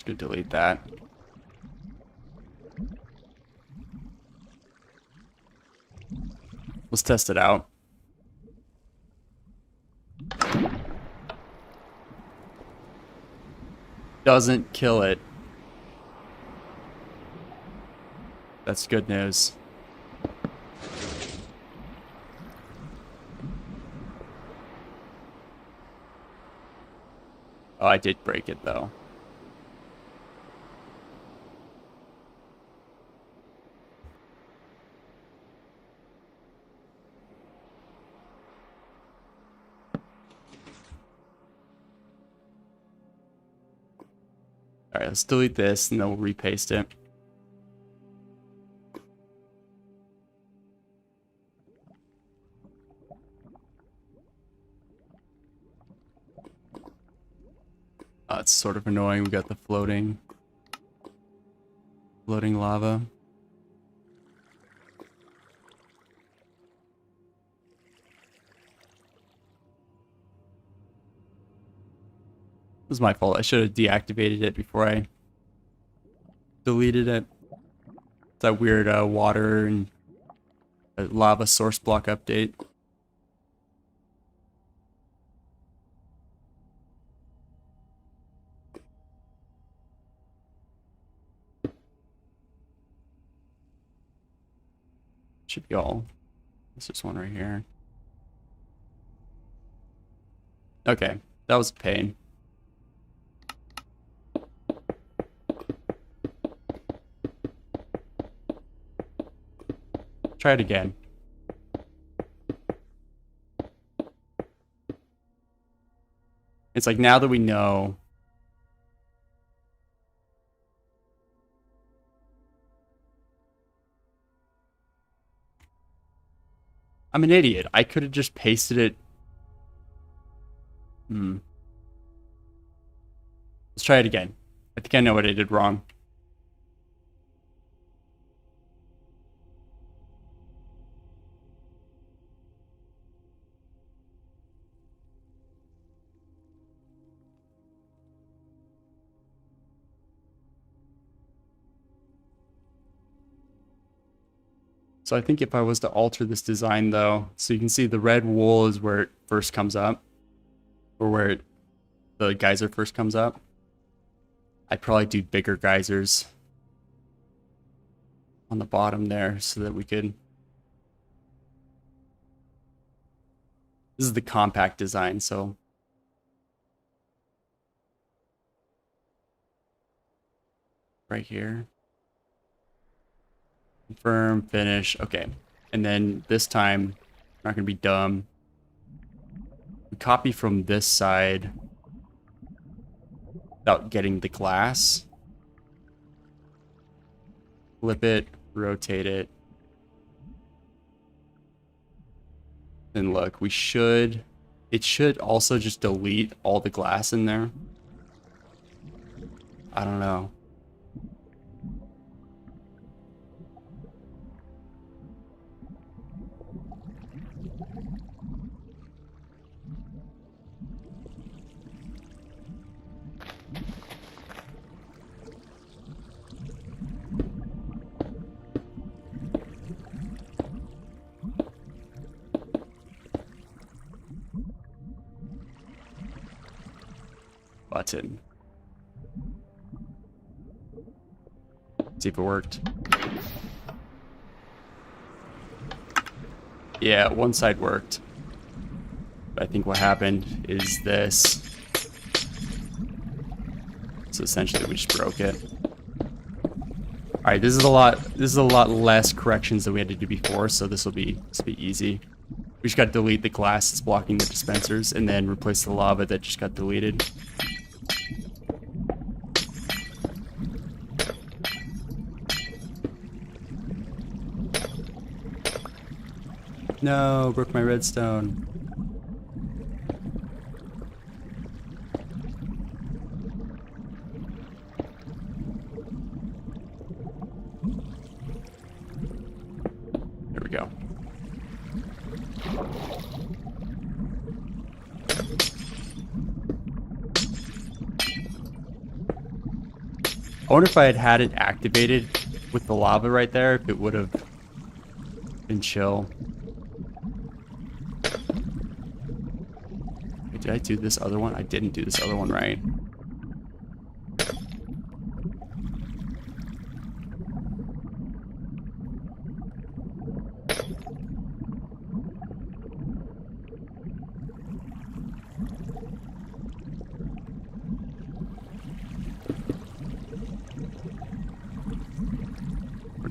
gonna delete that. Let's test it out. Doesn't kill it. That's good news. Oh, I did break it though. All right, let's delete this and then we'll repaste it. It's sort of annoying. We got the floating lava. This is my fault. I should have deactivated it before I deleted it. It's that weird water and lava source block update. Should be all. There's this one right here. Okay, that was a pain. Try it again. It's like now that we know. I'm an idiot. I could have just pasted it. Let's try it again. I think I know what I did wrong. So I think if I was to alter this design though, so you can see the red wool is where it first comes up, or where the geyser first comes up. I'd probably do bigger geysers on the bottom there so that we could. This is the compact design, so. Right here. Confirm, finish, okay. And then this time, we're not gonna be dumb. We copy from this side without getting the glass. Flip it, rotate it. And look, it should also just delete all the glass in there. I don't know. Button. See if it worked. Yeah, one side worked. But I think what happened is this. So essentially we just broke it. Alright, this is a lot less corrections than we had to do before, so this will be easy. We just gotta delete the glass that's blocking the dispensers and then replace the lava that just got deleted. No, broke my redstone. There we go. I wonder if I had had it activated with the lava right there, if it would have been chill. Wait, did I do this other one? I didn't do this other one right.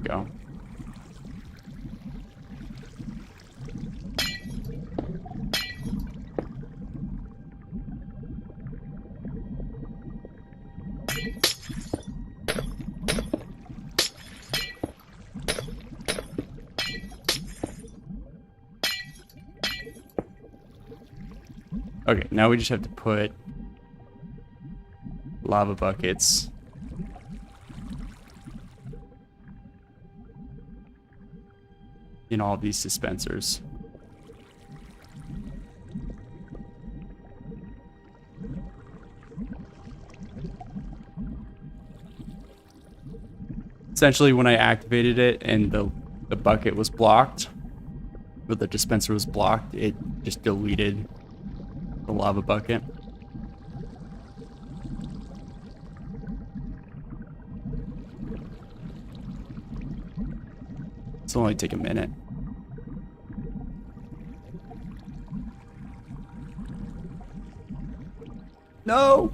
Go. Okay, now we just have to put lava buckets in all of these dispensers. Essentially, when I activated it and the bucket was blocked, or the dispenser was blocked, it just deleted the lava bucket. This will only take a minute. No!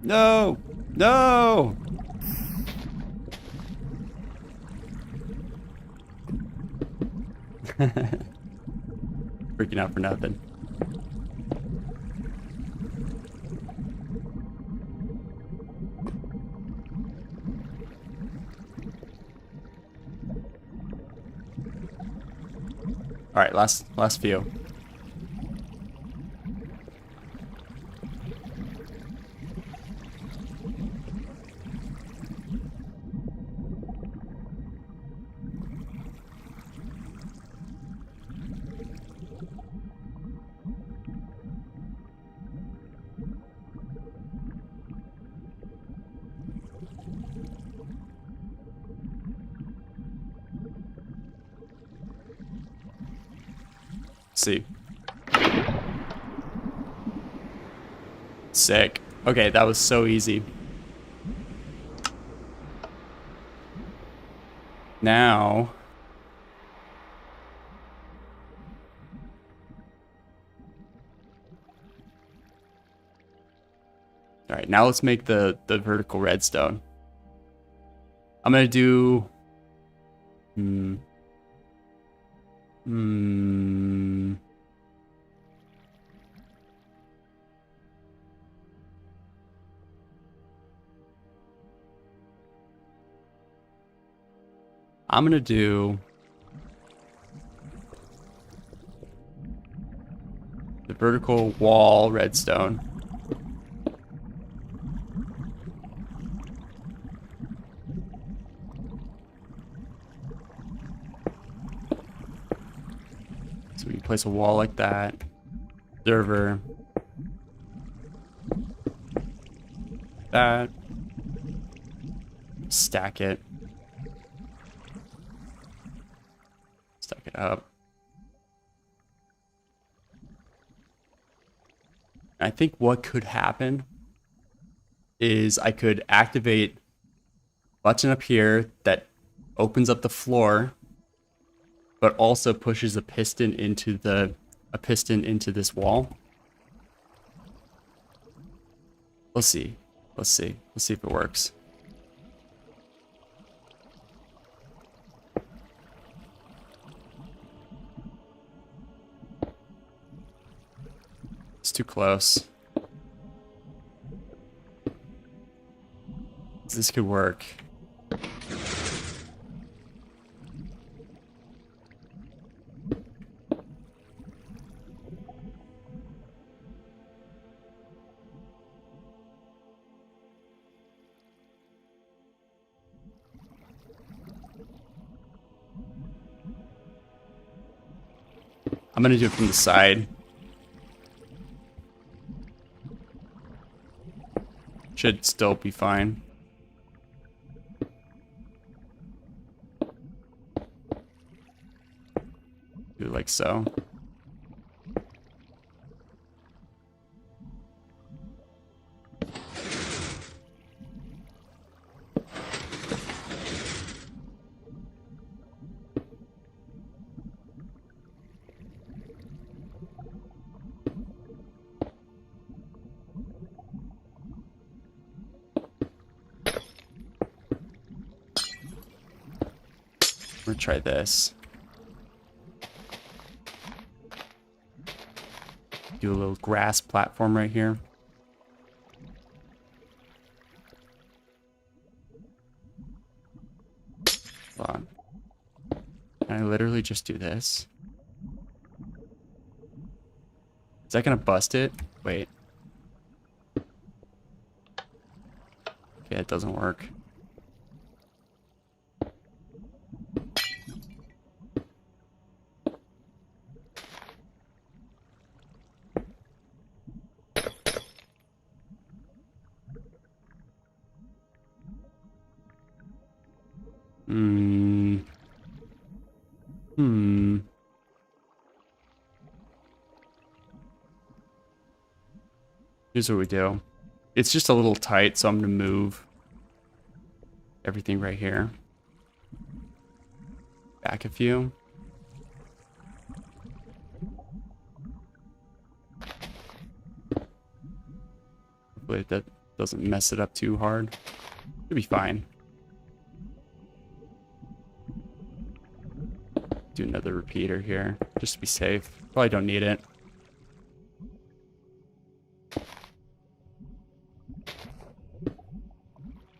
No! No! Freaking out for nothing. All right, last few. See. Sick. Okay, that was so easy. Now all right, now let's make the vertical redstone. I'm gonna do I'm gonna do the vertical wall redstone. So we can place a wall like that. Server. That. Stack it. Stack it up. I think what could happen is I could activate a button up here that opens up the floor, but also pushes a piston into this wall. Let's see. Let's see if it works. It's too close. This could work. I'm gonna do it from the side. Should still be fine. like so. We're gonna try this. Do a little grass platform right here. Hold on. Can I literally just do this? Is that gonna bust it? Wait. Okay, it doesn't work. Here's what we do. It's just a little tight, so I'm gonna move everything right here. Back a few. Hopefully that doesn't mess it up too hard. It'll be fine. Do another repeater here, just to be safe. Probably don't need it.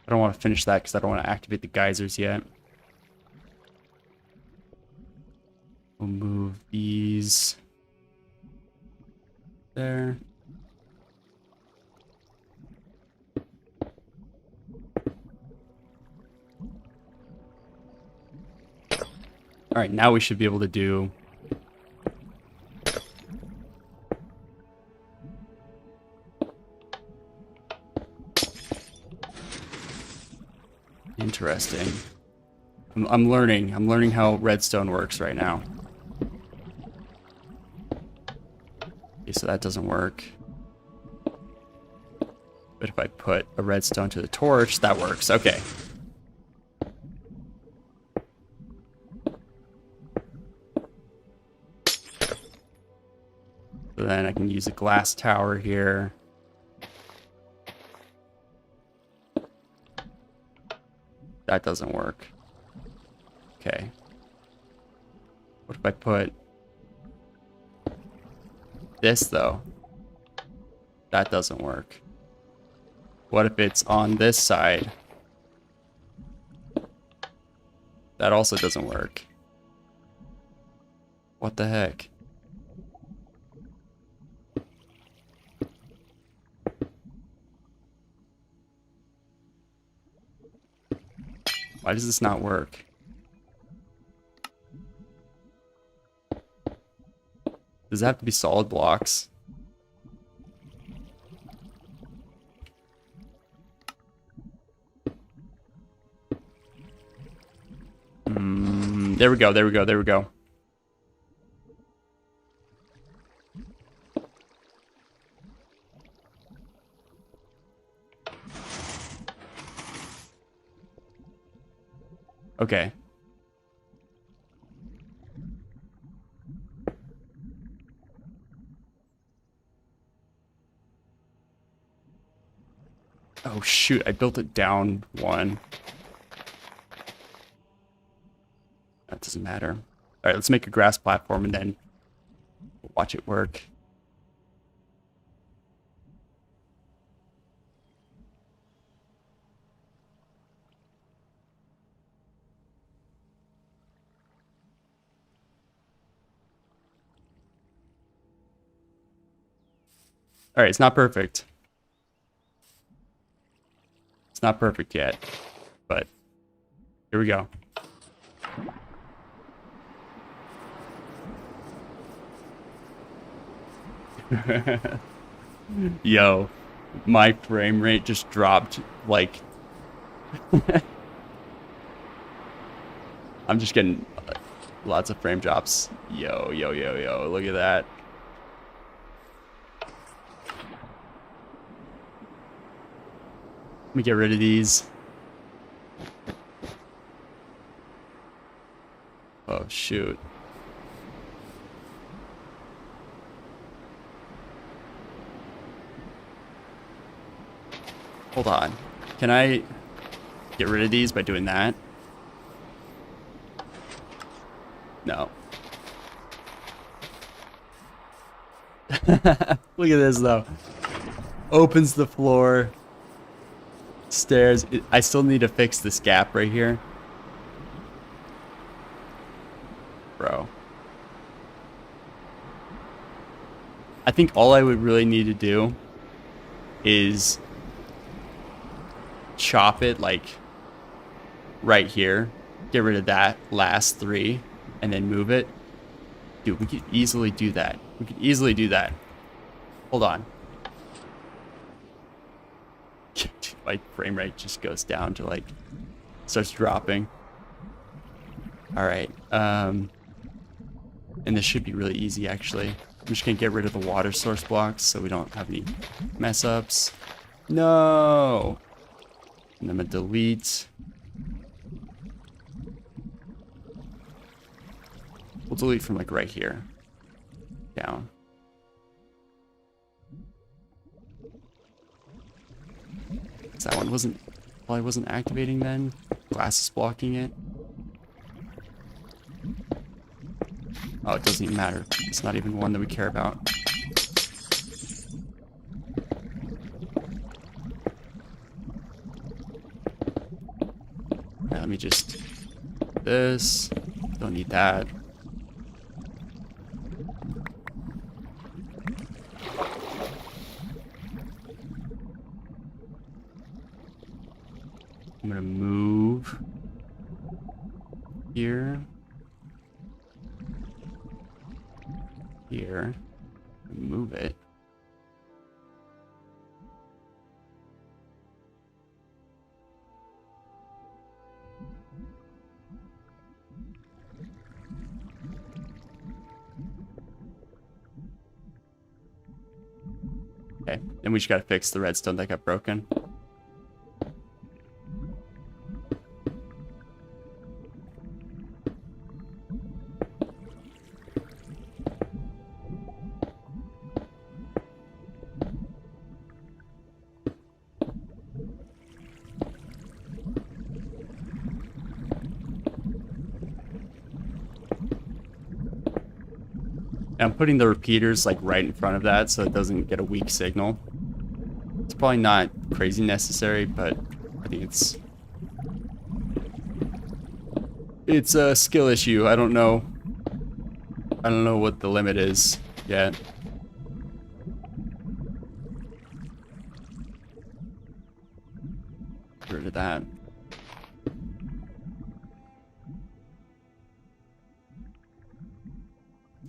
I don't want to finish that because I don't want to activate the geysers yet. We'll move these there. All right, now we should be able to do interesting. I'm learning. I'm learning how redstone works right now. Okay, so that doesn't work. But if I put a redstone to the torch, that works. Okay. So then I can use a glass tower here. That doesn't work. Okay. What if I put this, though? That doesn't work. What if it's on this side? That also doesn't work. What the heck? Why does this not work? Does it have to be solid blocks? There we go, there we go, there we go. Okay. Oh shoot, I built it down one. That doesn't matter. Alright, let's make a grass platform and then watch it work. Alright, it's not perfect. It's not perfect yet, but here we go. Yo, my frame rate just dropped like I'm just getting Lots of frame drops. Yo, yo, yo, yo. Look at that. Let me get rid of these. Oh, shoot. Hold on. Can I get rid of these by doing that? No. Look at this, though. Opens the floor. Stairs. I still need to fix this gap right here. Bro. I think all I would really need to do is chop it like right here. Get rid of that last 3 and then move it. Dude, we could easily do that. We could easily do that. Hold on. My frame rate just goes down to like, starts dropping. All right. And this should be really easy actually. I'm just gonna get rid of the water source blocks so we don't have any mess ups. No. And I'm gonna delete. We'll delete from like right here. Down. That one probably wasn't activating then. Glass is blocking it. Oh, it doesn't even matter. It's not even one that we care about. Right, let me just this. Don't need that. I'm gonna move here, here, move it. Okay, then we just gotta fix the redstone that got broken. I'm putting the repeaters like right in front of that so it doesn't get a weak signal. It's probably not crazy necessary, but I think it's a skill issue. I don't know what the limit is yet. Get rid of that.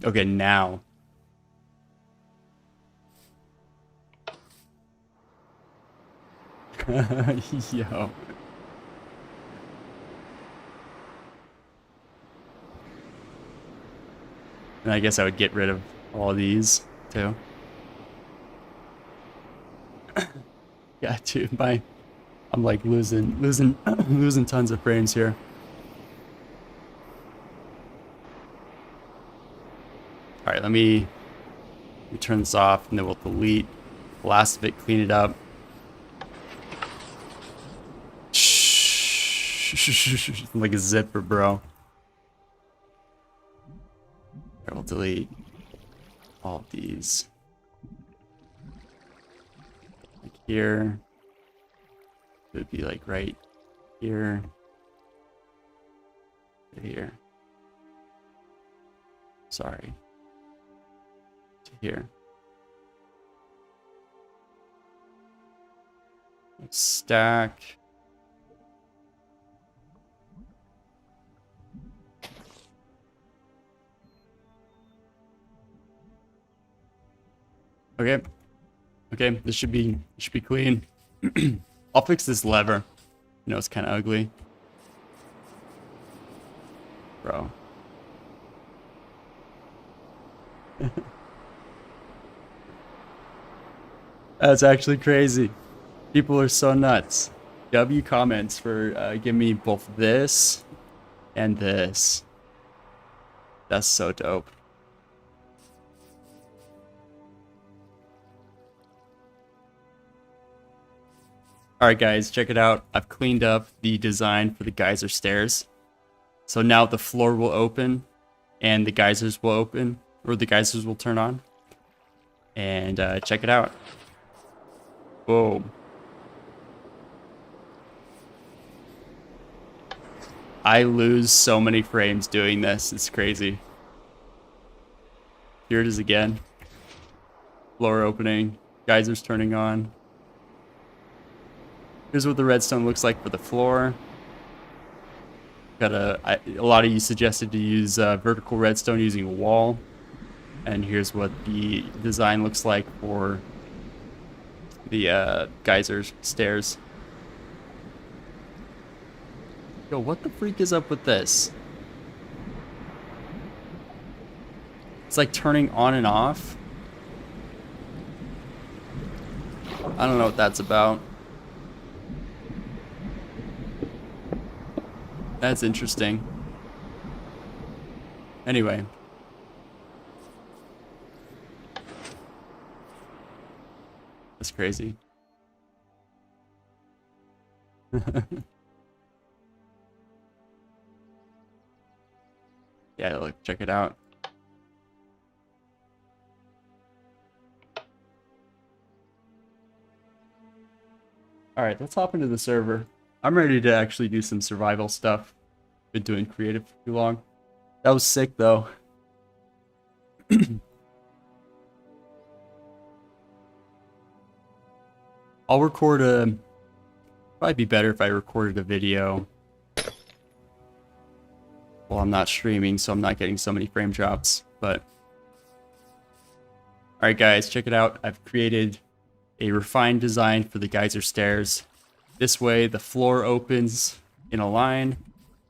Okay, now. Yo. And I guess I would get rid of all these too. Yeah, dude, I'm like losing tons of frames here. All right, let me turn this off, and then we'll delete the last of it, clean it up. I'm like a zipper, bro. All right, we'll delete all of these. Like here. It would be like right here. Here. Sorry. Here. Stack. Okay. Okay, this should be clean. I'll fix this lever. You know, it's kind of ugly. Bro. That's actually crazy. People are so nuts. W comments for giving me both this and this. That's so dope. Alright guys, check it out. I've cleaned up the design for the geyser stairs. So now the floor will open and the geysers will open, or the geysers will turn on. And check it out. Boom. I lose so many frames doing this. It's crazy. Here it is again. Floor opening. Geysers turning on. Here's what the redstone looks like for the floor. Got a lot of you suggested to use vertical redstone using a wall. And here's what the design looks like for the geyser stairs. Yo, what the freak is up with this? It's like turning on and off. I don't know what that's about. That's interesting. Anyway. That's crazy. Yeah, look, check it out. Alright, let's hop into the server. I'm ready to actually do some survival stuff. Been doing creative for too long. That was sick though. I'll record a... Probably be better if I recorded a video. Well, I'm not streaming, so I'm not getting so many frame drops, but... Alright guys, check it out. I've created a refined design for the geyser stairs. This way, the floor opens in a line,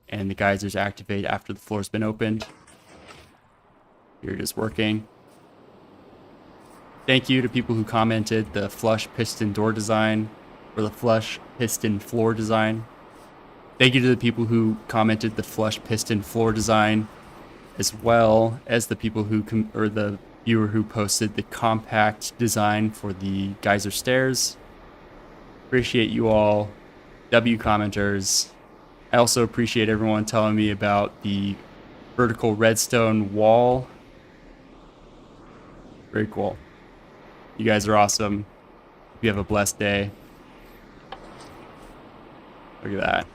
and the geysers activate after the floor's been opened. Here it is working. Thank you to people who commented the flush piston door design, or the flush piston floor design. Thank you to the people who commented the flush piston floor design, as well as the people who, or the viewer who posted the compact design for the geyser stairs. Appreciate you all, W commenters. I also appreciate everyone telling me about the vertical redstone wall. Very cool. You guys are awesome. Hope you have a blessed day. Look at that.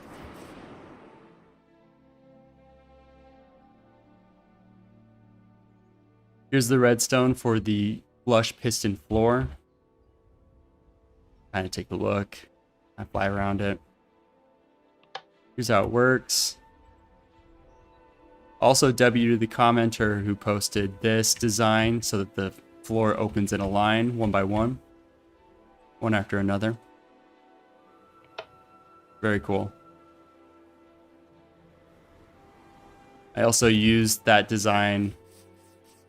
Here's the redstone for the flush piston floor. Kind of take a look. I fly around it. Here's how it works. Also, W to the commenter who posted this design so that the floor opens in a line, one by one. One after another. Very cool. I also used that design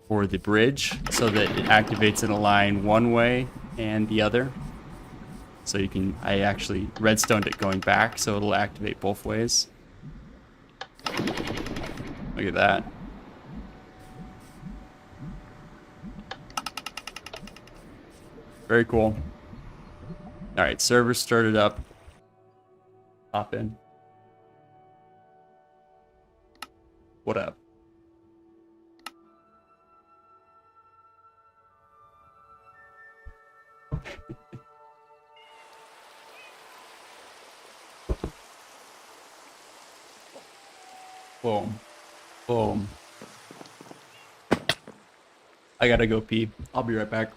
for the bridge so that it activates in a line one way and the other. So you can, I actually redstoned it going back so it'll activate both ways. Look at that. Very cool. Alright, server started up. Hop in. What up? Boom. Boom. I gotta go pee. I'll be right back.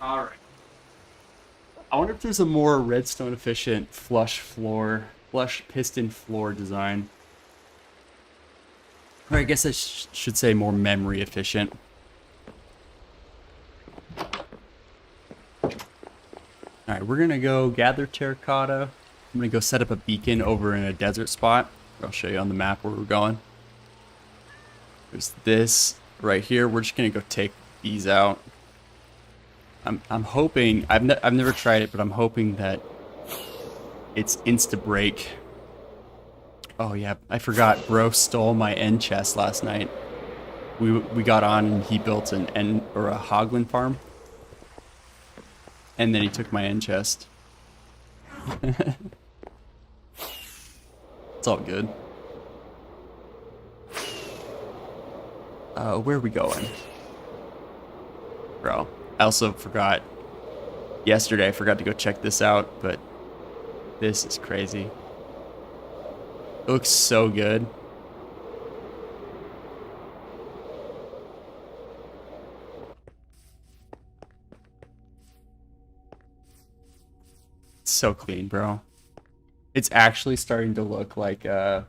Alright. I wonder if there's a more redstone efficient flush piston floor design. Or I guess I should say more memory efficient. Alright, we're gonna go gather terracotta. I'm gonna go set up a beacon over in a desert spot. I'll show you on the map where we're going. There's this right here. We're just gonna go take these out. I'm hoping, I've never tried it, but I'm hoping that it's insta break. Oh yeah, I forgot. Bro stole my end chest last night. We got on and he built a hoglin farm, and then he took my end chest. It's all good. Where are we going? Bro, I also forgot. Yesterday I forgot to go check this out, but this is crazy. It looks so good. It's so clean, bro. It's actually starting to look like, let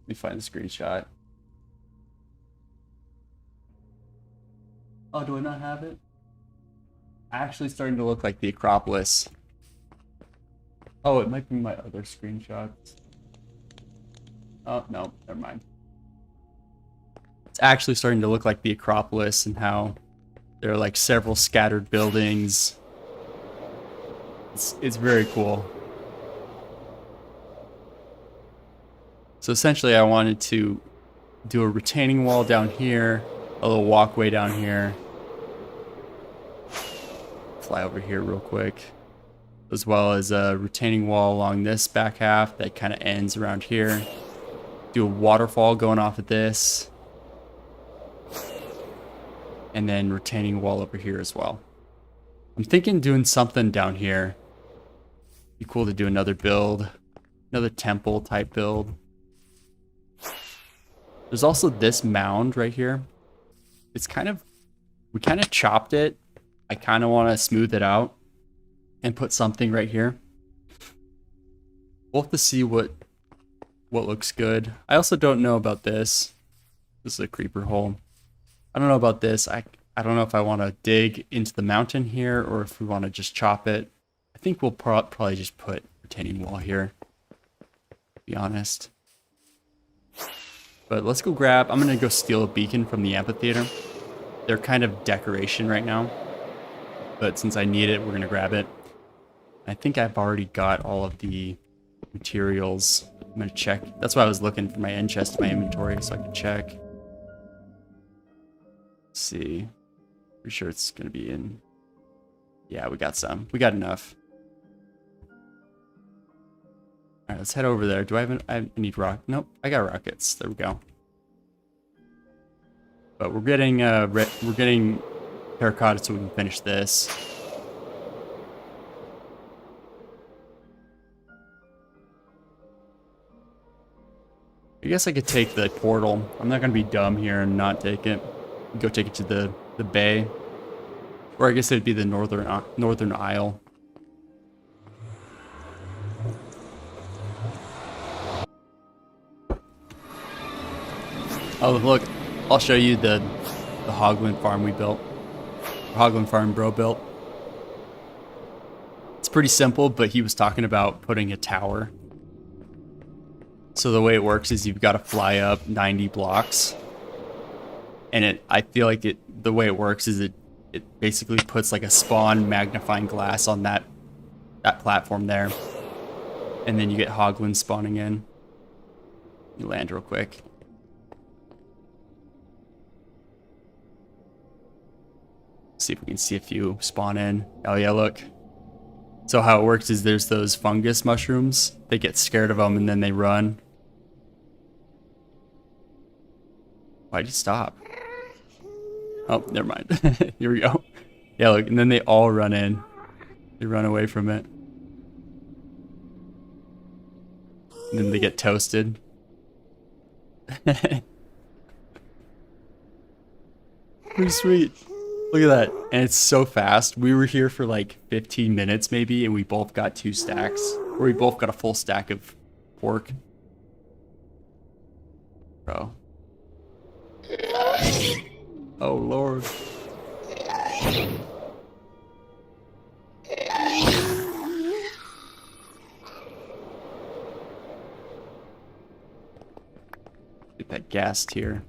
me find the screenshot. Oh, do I not have it? Actually starting to look like the Acropolis. Oh, it might be my other screenshots. Oh, no, never mind. It's actually starting to look like the Acropolis and how there are like several scattered buildings. It's very cool. So essentially I wanted to do a retaining wall down here, a little walkway down here. Fly over here real quick. As well as a retaining wall along this back half that kind of ends around here. Do a waterfall going off of this. And then retaining wall over here as well. I'm thinking doing something down here. Be cool to do another build. Another temple type build. There's also this mound right here. It's kind of, we kind of chopped it. I kind of want to smooth it out and put something right here. We'll have to see what looks good. I also don't know about this. This is a creeper hole. I don't know about this. I don't know if I want to dig into the mountain here or if we want to just chop it. I think we'll probably just put retaining wall here, to be honest. But let's go grab, I'm going to go steal a beacon from the amphitheater. They're kind of decoration right now. But since I need it, we're going to grab it. I think I've already got all of the materials. I'm going to check. That's why I was looking for my end chest in my inventory so I can check. Let's see. Pretty sure it's going to be in. Yeah, we got some. We got enough. All right, let's head over there. Do I need rock? Nope, I got rockets. There we go. But we're getting terracotta so we can finish this. I guess I could take the portal. I'm not gonna be dumb here and not take it. Go take it to the bay, or I guess it'd be the northern isle. Oh look, I'll show you the hoglin farm we built. Hoglin farm bro built. It's pretty simple, but he was talking about putting a tower. So the way it works is you've got to fly up 90 blocks. And I feel like the way it works is it basically puts like a spawn magnifying glass on that platform there. And then you get hoglins spawning in. You land real quick. See if we can see a few spawn in. Oh yeah, look. So how it works is there's those fungus mushrooms. They get scared of them and then they run. Why'd you stop? Oh, never mind. Here we go. Yeah, look, and then they all run in. They run away from it. And then they get toasted. Pretty sweet. Look at that. And it's so fast. We were here for like 15 minutes maybe, and we both got 2 stacks. Or we both got a full stack of pork. Bro. Oh, Lord. gassed here.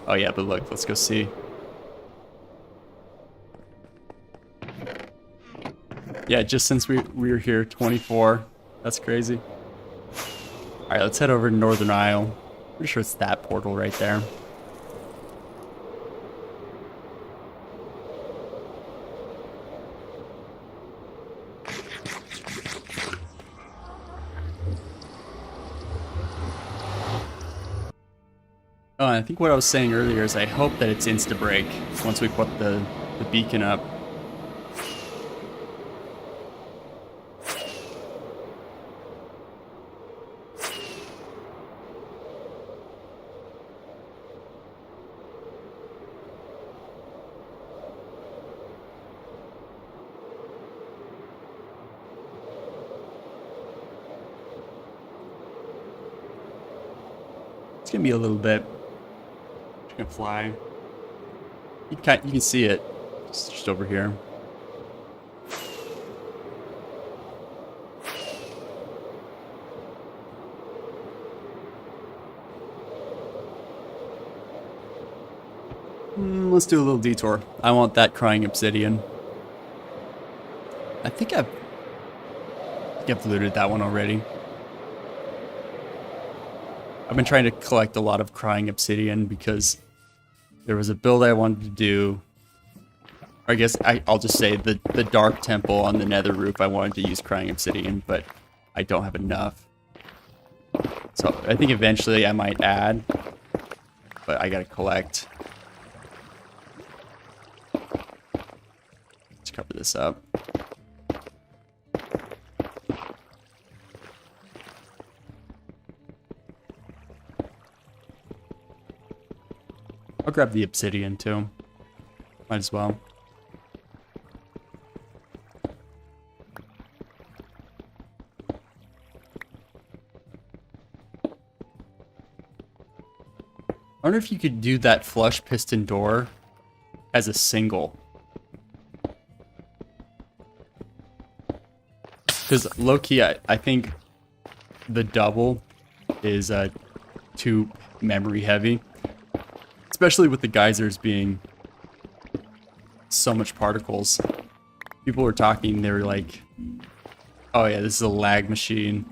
Oh yeah, but look, let's go see. Yeah, just since we were here, 24. That's crazy. Alright, let's head over to Northern Isle. Pretty sure it's that portal right there. Oh, and I think what I was saying earlier is I hope that it's insta-break once we put the beacon up. It's gonna be a little bit. It's gonna fly. You can see it. It's just over here. Let's do a little detour. I want that crying obsidian. I think I've looted that one already. I've been trying to collect a lot of crying obsidian because there was a build I wanted to do. Or I guess I'll just say the dark temple on the nether roof I wanted to use crying obsidian, but I don't have enough. So I think eventually I might add, but I gotta collect. Let's cover this up. I'll grab the obsidian too. Might as well. I wonder if you could do that flush piston door as a single. Because low-key, I think the double is too memory heavy. Especially with the geysers being so much particles. People were talking, they were like, oh yeah, this is a lag machine,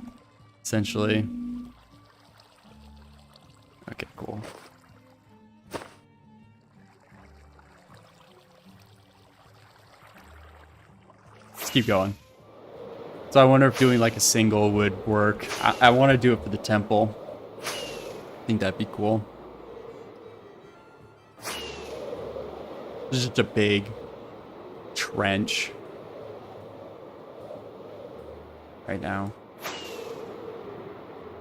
essentially. Okay, cool. Let's keep going. So I wonder if doing like a single would work. I want to do it for the temple. I think that'd be cool. This is just a big trench right now.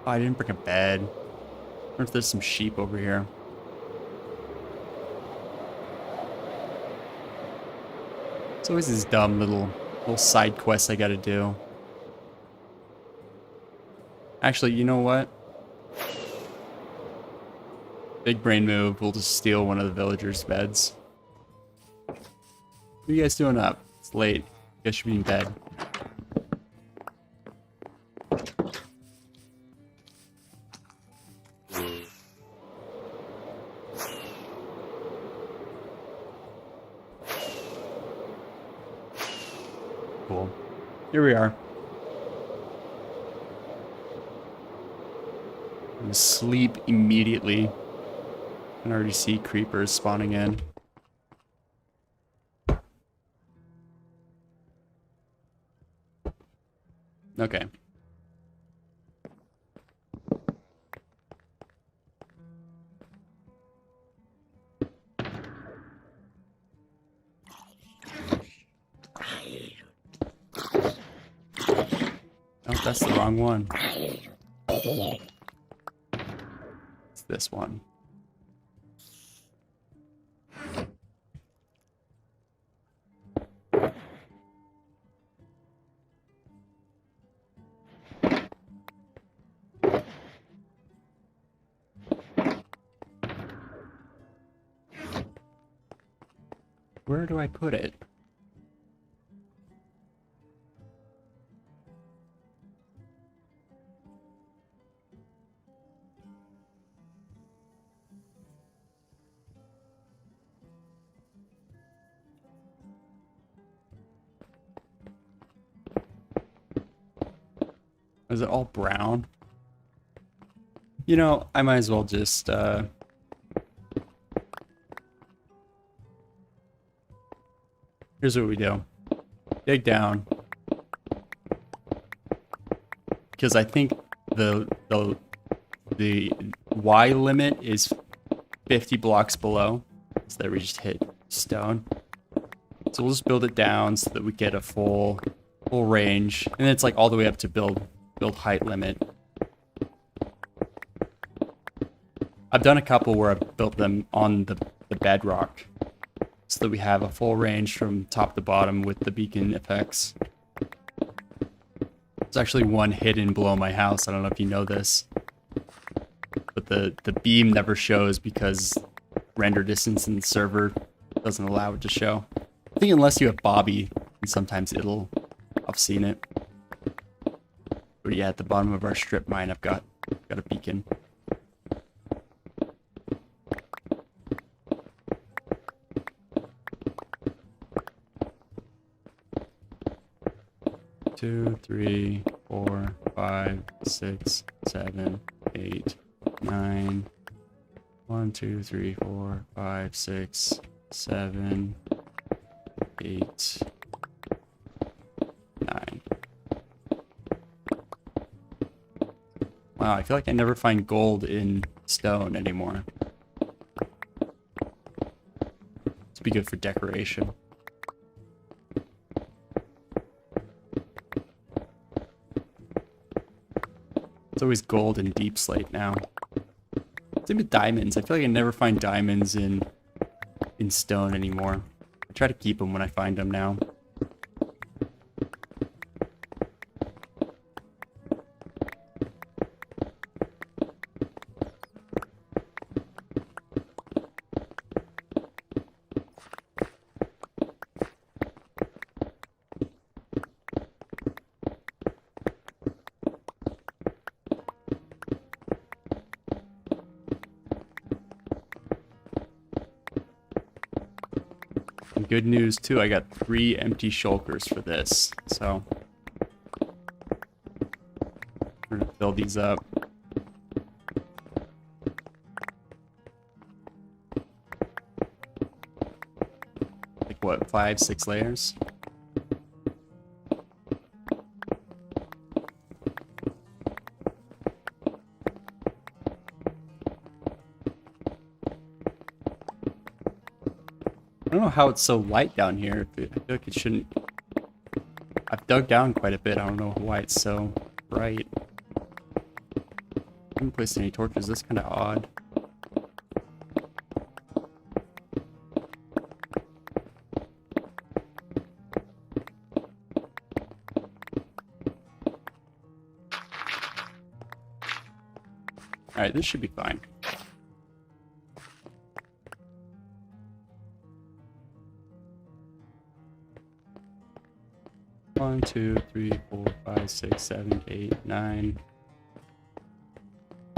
Oh, I didn't bring a bed. I wonder if there's some sheep over here. It's always these dumb little side quests I gotta do. Actually, you know what? Big brain move. We'll just steal one of the villagers' beds. What are you guys doing up? It's late. You guys should be in bed. Cool. Here we are. I'm gonna sleep immediately. I can already see creepers spawning in. Okay. Oh, that's the wrong one. It's this one. Where do I put it? Is it all brown? You know, I might as well just here's what we do. Dig down. Because I think the Y limit is 50 blocks below. So that we just hit stone. So we'll just build it down so that we get a full range. And it's like all the way up to build height limit. I've done a couple where I've built them on the bedrock. So that we have a full range from top to bottom with the beacon effects. There's actually one hidden below my house. I don't know if you know this. But the beam never shows because render distance in the server doesn't allow it to show. I think unless you have Bobby, and sometimes it'll... I've seen it. But yeah, at the bottom of our strip mine, I've got a beacon. Two, 3, 4, 5, 6, 7, 8, 9. 1, 2, 3, 4, 5, 6, 7, 8, 9. Wow, I feel like I never find gold in stone anymore. This would be good for decoration. It's always gold and deep slate now. Same with diamonds. I feel like I never find diamonds in stone anymore. I try to keep them when I find them now. And good news too, I got 3 empty shulkers for this, so we're gonna fill these up. Like what, 5, 6 layers? I don't know how it's so light down here. I feel like it shouldn't... I've dug down quite a bit. I don't know why it's so bright. I haven't placed any torches. That's kind of odd. Alright, this should be fine. One, 2, 3, 4, 5, 6, 7, 8, 9.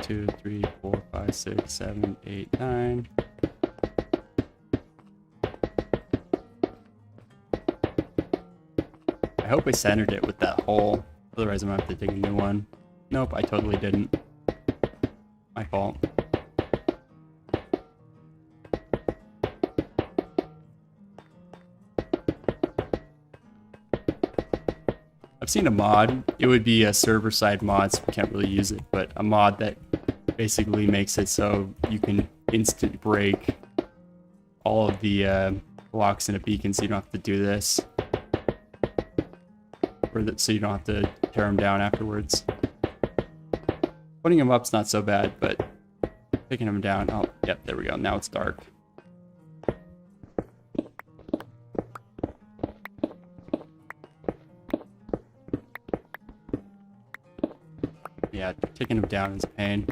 2, 3, 4, 5, 6, 7, 8, 9. I hope I centered it with that hole. Otherwise I'm gonna have to dig a new one. Nope, I totally didn't. My fault. I've seen a mod. It would be a server-side mod, so we can't really use it, but a mod that basically makes it so you can instant break all of the blocks in a beacon, so you don't have to do this. Or that, so you don't have to tear them down afterwards. Putting them up's not so bad, but taking them down... Oh, yep, there we go. Now it's dark. Yeah, taking them down is a pain.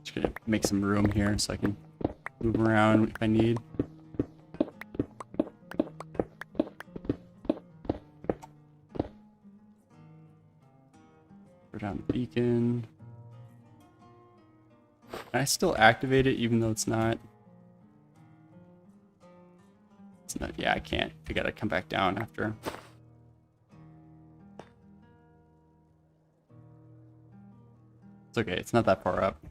Just gonna make some room here so I can move around if I need. Throw down the beacon. Can I still activate it even though it's not? It's not. Yeah, I can't. I gotta come back down after. It's okay, it's not that far up.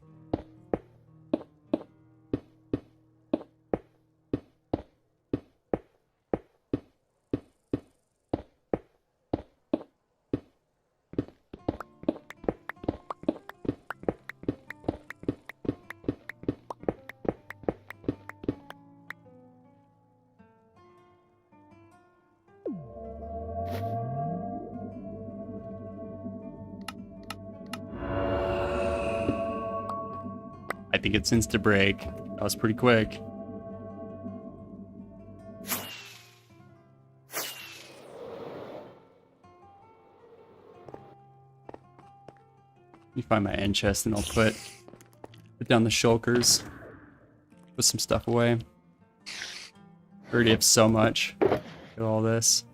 I think it's insta break. That was pretty quick. Let me find my end chest and I'll put down the shulkers. Put some stuff away. Already have so much. Look at all this.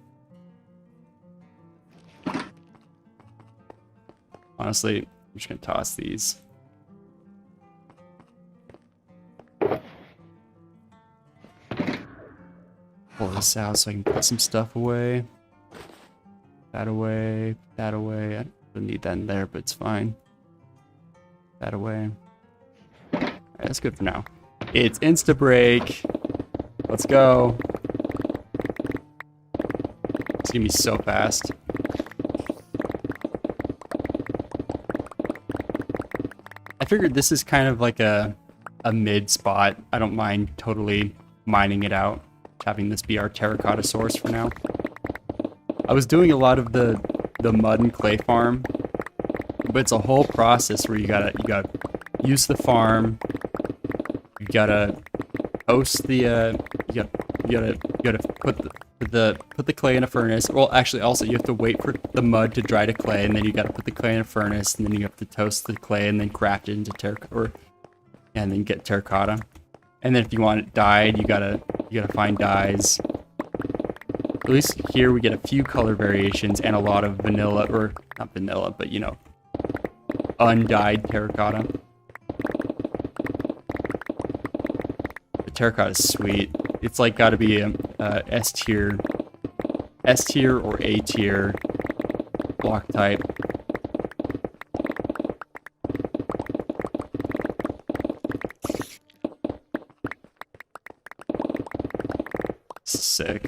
Honestly, I'm just gonna toss these. Pull this out so I can put some stuff away. That away, that away. I don't need that in there, but it's fine. That away. Alright, that's good for now. It's insta break. Let's go. It's gonna be so fast. I figured this is kind of like a mid spot. I don't mind totally mining it out, having this be our terracotta source for now. I was doing a lot of the mud and clay farm, but it's a whole process where you gotta use the farm. You gotta host the you gotta put the clay in a furnace. Well, actually, also you have to wait for the mud to dry to clay, and then you gotta put the clay in a furnace, and then you have to toast the clay, and then craft it into terracotta, and then get terracotta. And then if you want it dyed, you gotta find dyes. At least here we get a few color variations and a lot of vanilla, or not vanilla, but you know, undyed terracotta. The terracotta is sweet. It's like gotta be a S tier or A tier block type. Sick.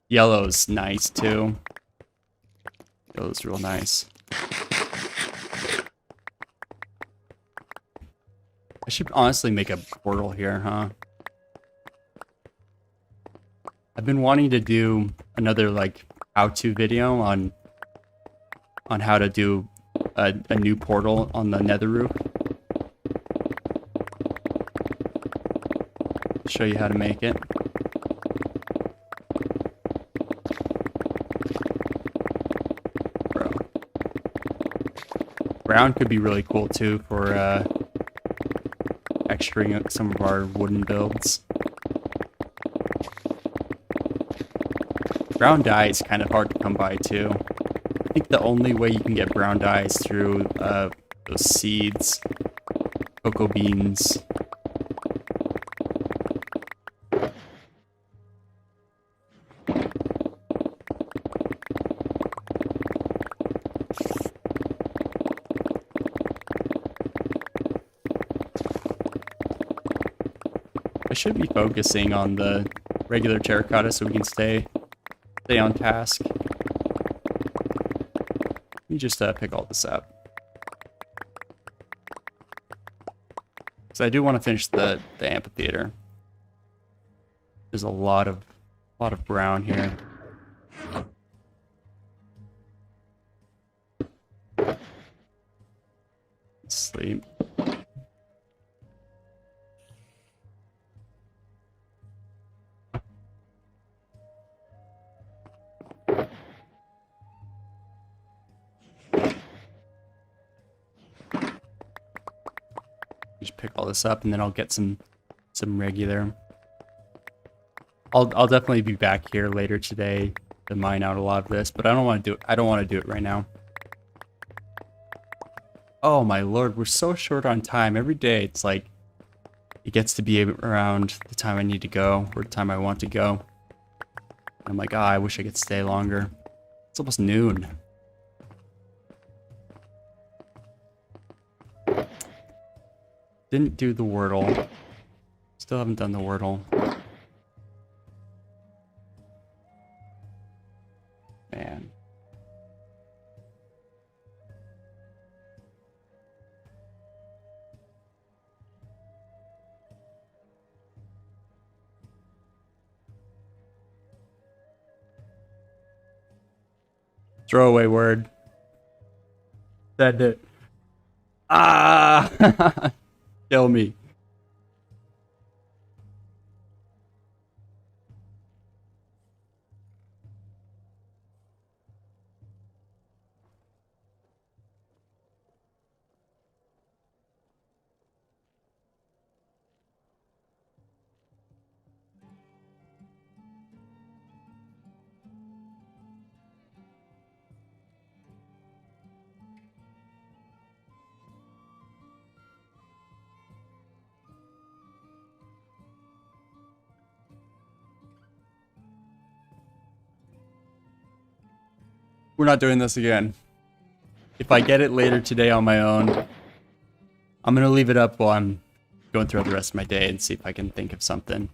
Yellow's nice too. Yellow's real nice. I should honestly make a portal here, huh? I've been wanting to do another like how-to video on how to do a new portal on the nether roof. Show you how to make it. Bro. Brown could be really cool too for extraing some of our wooden builds. Brown dye is kind of hard to come by too. I think the only way you can get brown dye is through those seeds, cocoa beans. I should be focusing on the regular terracotta so we can stay on task. Let me just pick all this up. So I do want to finish the amphitheater. There's a lot of brown here. Sleep. Just pick all this up and then I'll get some regular. I'll definitely be back here later today to mine out a lot of this, but I don't want to do it right now. Oh my lord, we're so short on time. Every day it's like it gets to be around the time I need to go or the time I want to go. I'm like, I wish I could stay longer. It's almost noon. Didn't do the Wordle. Still haven't done the Wordle. Man. Throwaway word. Said it. Ah! Kill me. We're not doing this again. If I get it later today on my own, I'm gonna leave it up while I'm going throughout the rest of my day and see if I can think of something.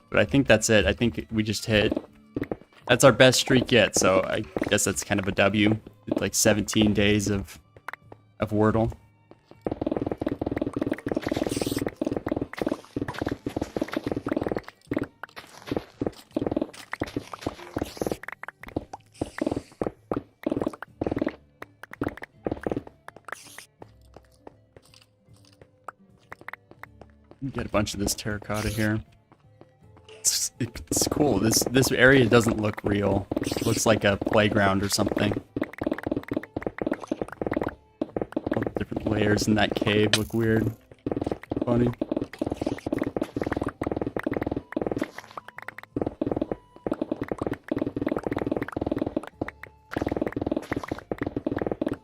But I think that's it. I think we just hit... That's our best streak yet, so I guess that's kind of a W. Like 17 days of Wordle. Get a bunch of this terracotta here. It's cool. This area doesn't look real. It looks like a playground or something. All the different layers in that cave look weird. Funny.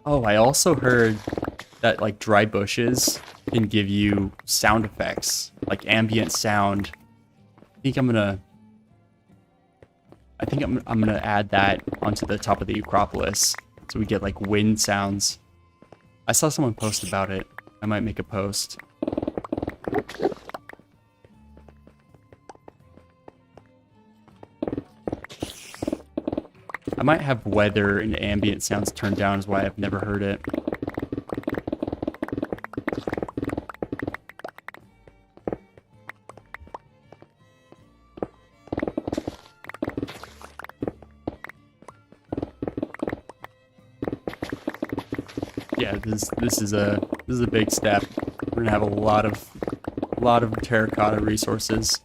Oh, I also heard that like dry bushes can give you sound effects, like ambient sound. I think I'm gonna add that onto the top of the Acropolis, so we get like wind sounds. I saw someone post about it. I might make a post. I might have weather and ambient sounds turned down, is why I've never heard it. Yeah, this is a big step. We're gonna have a lot of terracotta resources.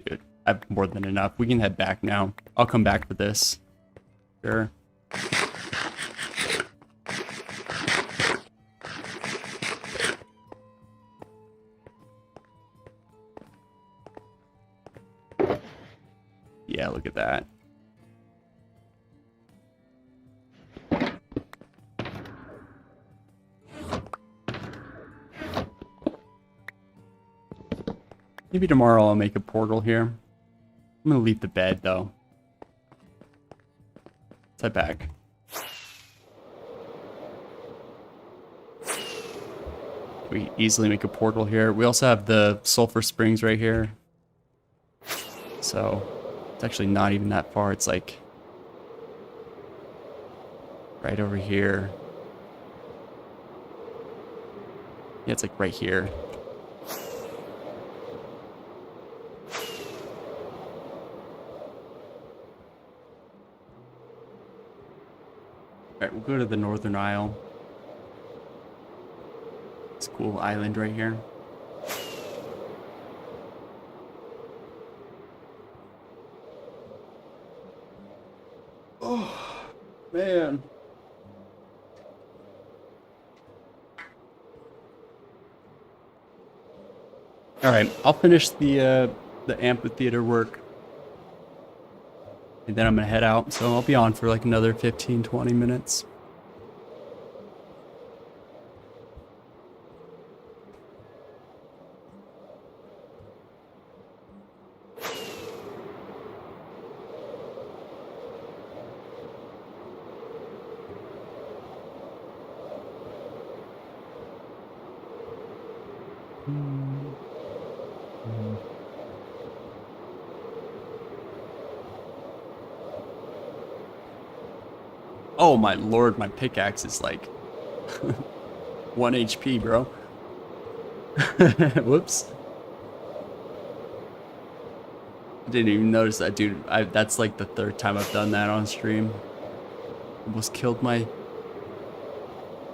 Dude, I have more than enough. We can head back now. I'll come back for this. Sure. Yeah, look at that. Maybe tomorrow I'll make a portal here. I'm gonna leave the bed though. Let's head back. We easily make a portal here. We also have the sulfur springs right here. So it's actually not even that far. It's like right over here. Yeah, it's like right here. Alright, we'll go to the Northern Isle. It's a cool island right here. Oh, man. Alright, I'll finish the amphitheater work. And then I'm gonna head out, so I'll be on for like another 15-20 minutes. Oh my lord, my pickaxe is like 1 HP, bro. Whoops. Didn't even notice that, dude. That's like the 3rd time I've done that on stream. Almost killed my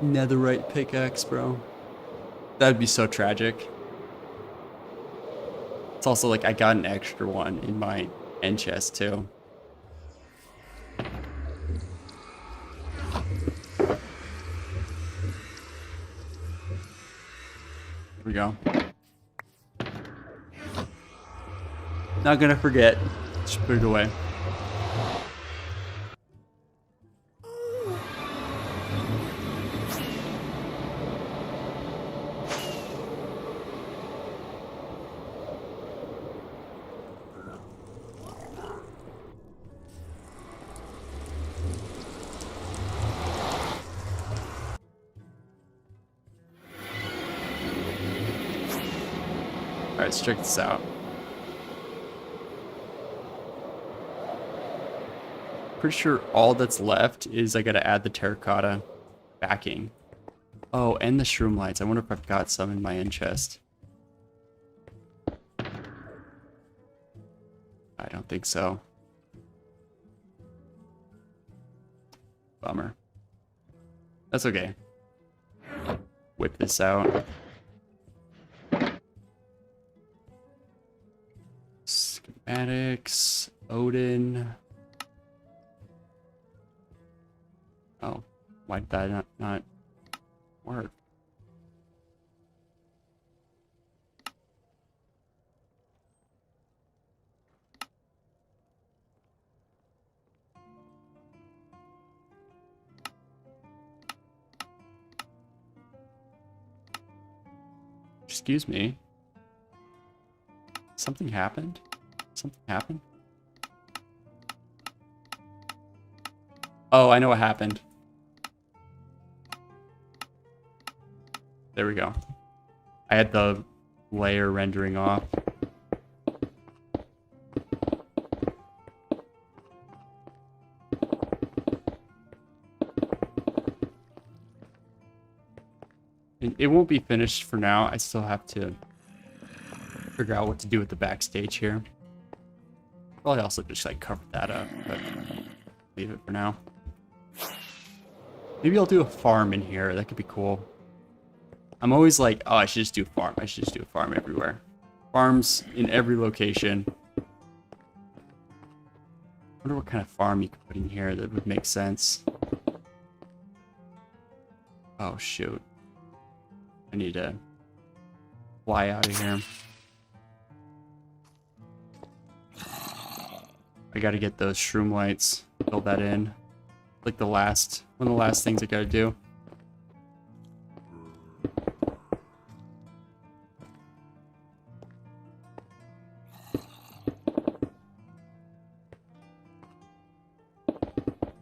netherite pickaxe, bro. That'd be so tragic. It's also like I got an extra one in my end chest too. Here we go. Not gonna forget. Just put it away. Alright, let's check this out. Pretty sure all that's left is I gotta add the terracotta backing. Oh, and the shroom lights. I wonder if I've got some in my end chest. I don't think so. Bummer. That's okay. Whip this out. Schematics, Odin. Oh, why did that not work? Excuse me. Something happened? Something happened? Oh, I know what happened. There we go. I had the layer rendering off. It won't be finished for now. I still have to figure out what to do with the backstage here. Probably also just like cover that up, but leave it for now. Maybe I'll do a farm in here. That could be cool. I'm always like, oh, I should just do a farm. I should just do a farm everywhere. Farms in every location. I wonder what kind of farm you could put in here that would make sense. Oh, shoot. I need to fly out of here. I gotta get those shroom lights. Build that in. Like one of the last things I gotta do.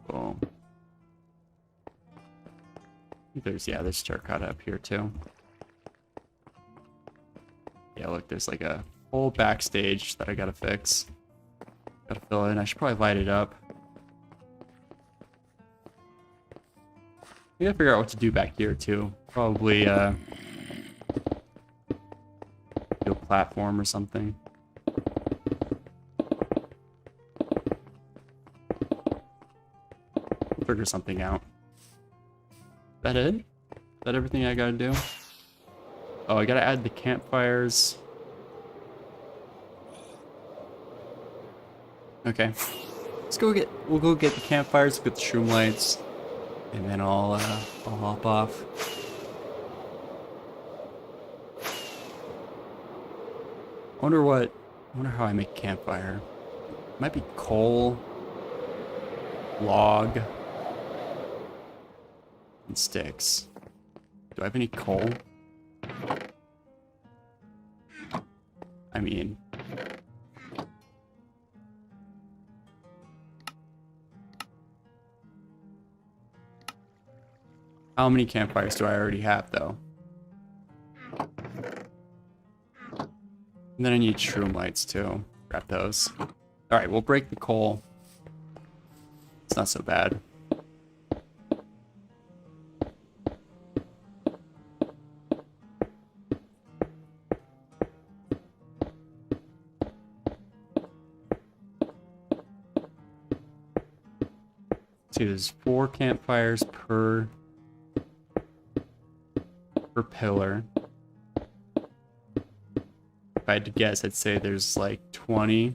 Boom. There's terracotta up here too. Yeah, look, there's like a whole backstage that I gotta fix. Gotta fill in. I should probably light it up. I gotta figure out what to do back here too. Probably do a platform or something. Figure something out. Is that it? Is that everything I gotta do? Oh, I gotta add the campfires. Okay. We'll go get the campfires, get the shroom lights, and then I'll hop off. I wonder how I make campfire. Might be coal, log, and sticks. Do I have any coal? I mean, how many campfires do I already have, though? And then I need shroom lights too. Grab those. Alright, we'll break the coal. It's not so bad. See, there's 4 campfires per pillar. If I had to guess, I'd say there's like 20.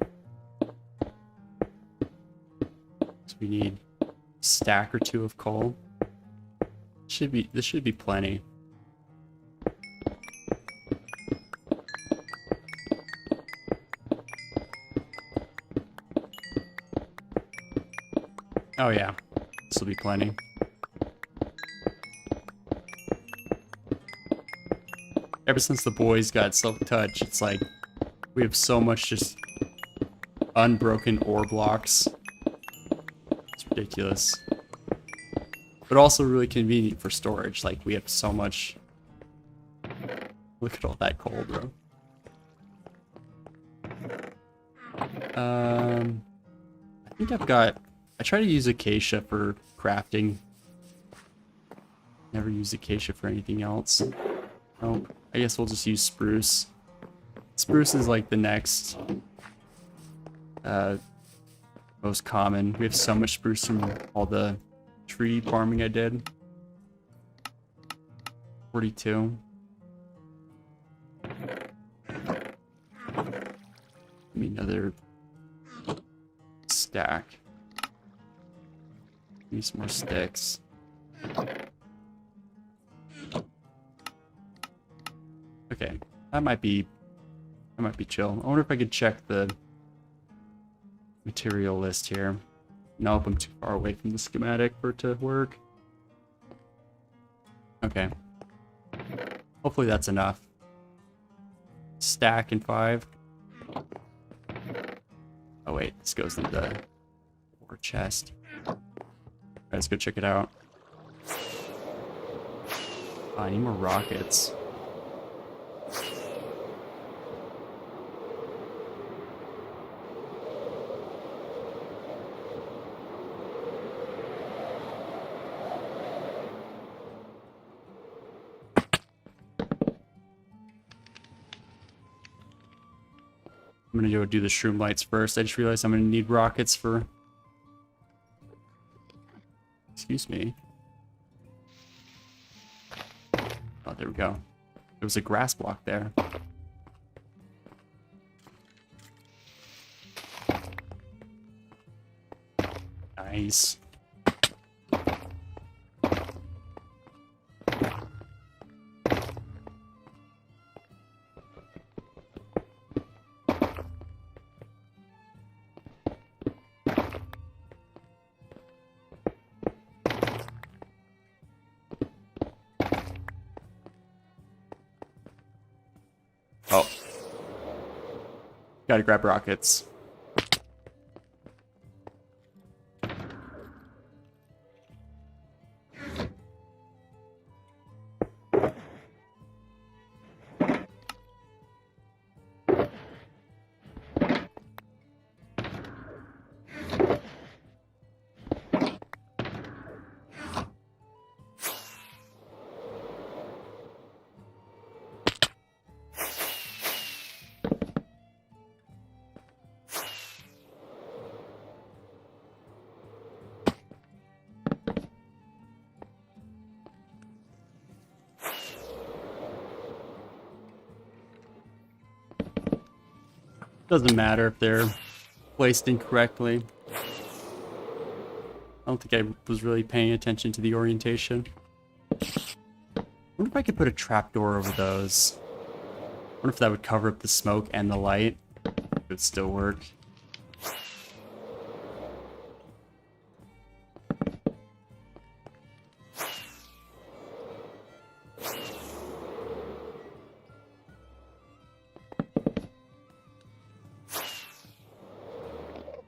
So we need a stack or 2 of coal. This should be plenty. Oh yeah, this will be plenty. Ever since the boys got Silk Touch, it's like we have so much just unbroken ore blocks. It's ridiculous. But also really convenient for storage. Like we have so much. Look at all that coal, bro. I think I try to use acacia for crafting. Never use acacia for anything else. Nope. I guess we'll just use spruce. Spruce is like the next most common. We have so much spruce from all the tree farming I did. 42. Give me another stack. Give me some more sticks. Okay, that might be chill. I wonder if I could check the material list here. Nope, I'm too far away from the schematic for it to work. Okay. Hopefully that's enough. Stack in 5. Oh wait, this goes in the ore chest. Alright, let's go check it out. Oh, I need more rockets. I'm gonna go do the shroom lights first. I just realized I'm gonna need rockets for... Excuse me. Oh, there we go. There was a grass block there. Nice. Oh. Gotta grab rockets. Doesn't matter if they're placed incorrectly. I don't think I was really paying attention to the orientation. I wonder if I could put a trapdoor over those. I wonder if that would cover up the smoke and the light. It would still work.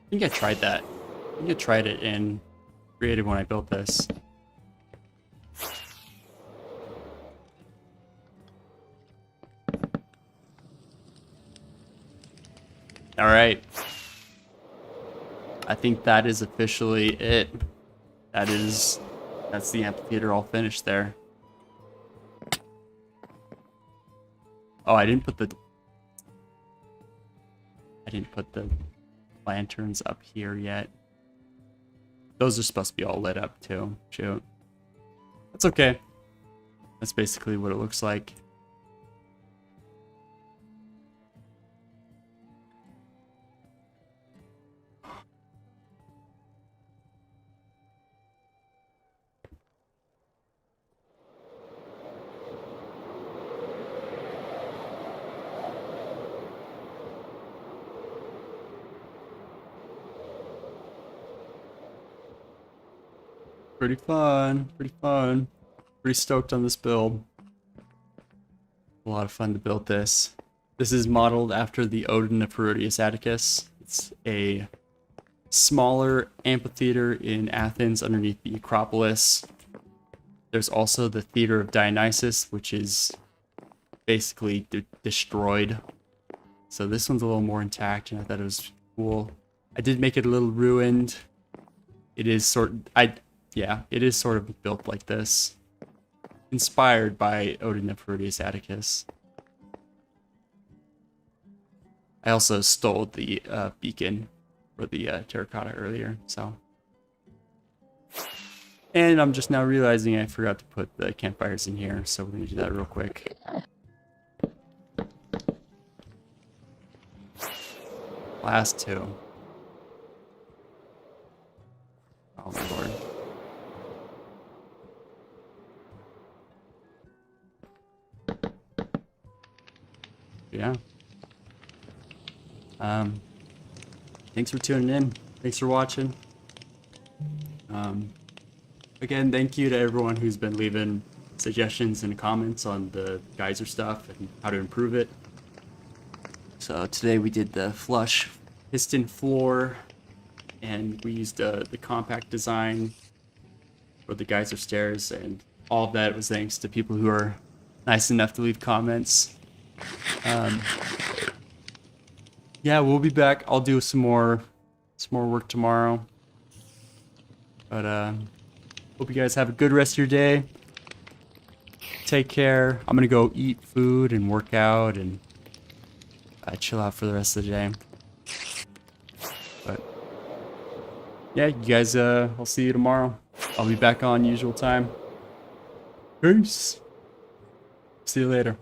I think I tried that. I think I tried it in creative when I built this. All right. I think that is officially it. That's the amphitheater all finished there. Oh, I didn't put the lanterns up here yet. Those are supposed to be all lit up too. Shoot. That's okay. That's basically what it looks like. Pretty fun, pretty fun. Pretty stoked on this build. A lot of fun to build this. This is modeled after the Odin of Herodias Atticus. It's a smaller amphitheater in Athens underneath the Acropolis. There's also the Theater of Dionysus, which is basically destroyed. So this one's a little more intact, and I thought it was cool. I did make it a little ruined. It is sort of built like this. Inspired by Odin of Herodias Atticus. I also stole the beacon for the terracotta earlier, so. And I'm just now realizing I forgot to put the campfires in here, so we're gonna do that real quick. Last two. Oh my lord. Yeah. Thanks for tuning in. Thanks for watching. Again, thank you to everyone who's been leaving suggestions and comments on the geyser stuff and how to improve it. So today we did the flush piston floor, and we used the compact design for the geyser stairs, and all of that was thanks to people who are nice enough to leave comments. Yeah, we'll be back. I'll do some more work tomorrow. But hope you guys have a good rest of your day. Take care. I'm gonna go eat food and work out and chill out for the rest of the day. But yeah, you guys, I'll see you tomorrow. I'll be back on usual time. Peace. See you later.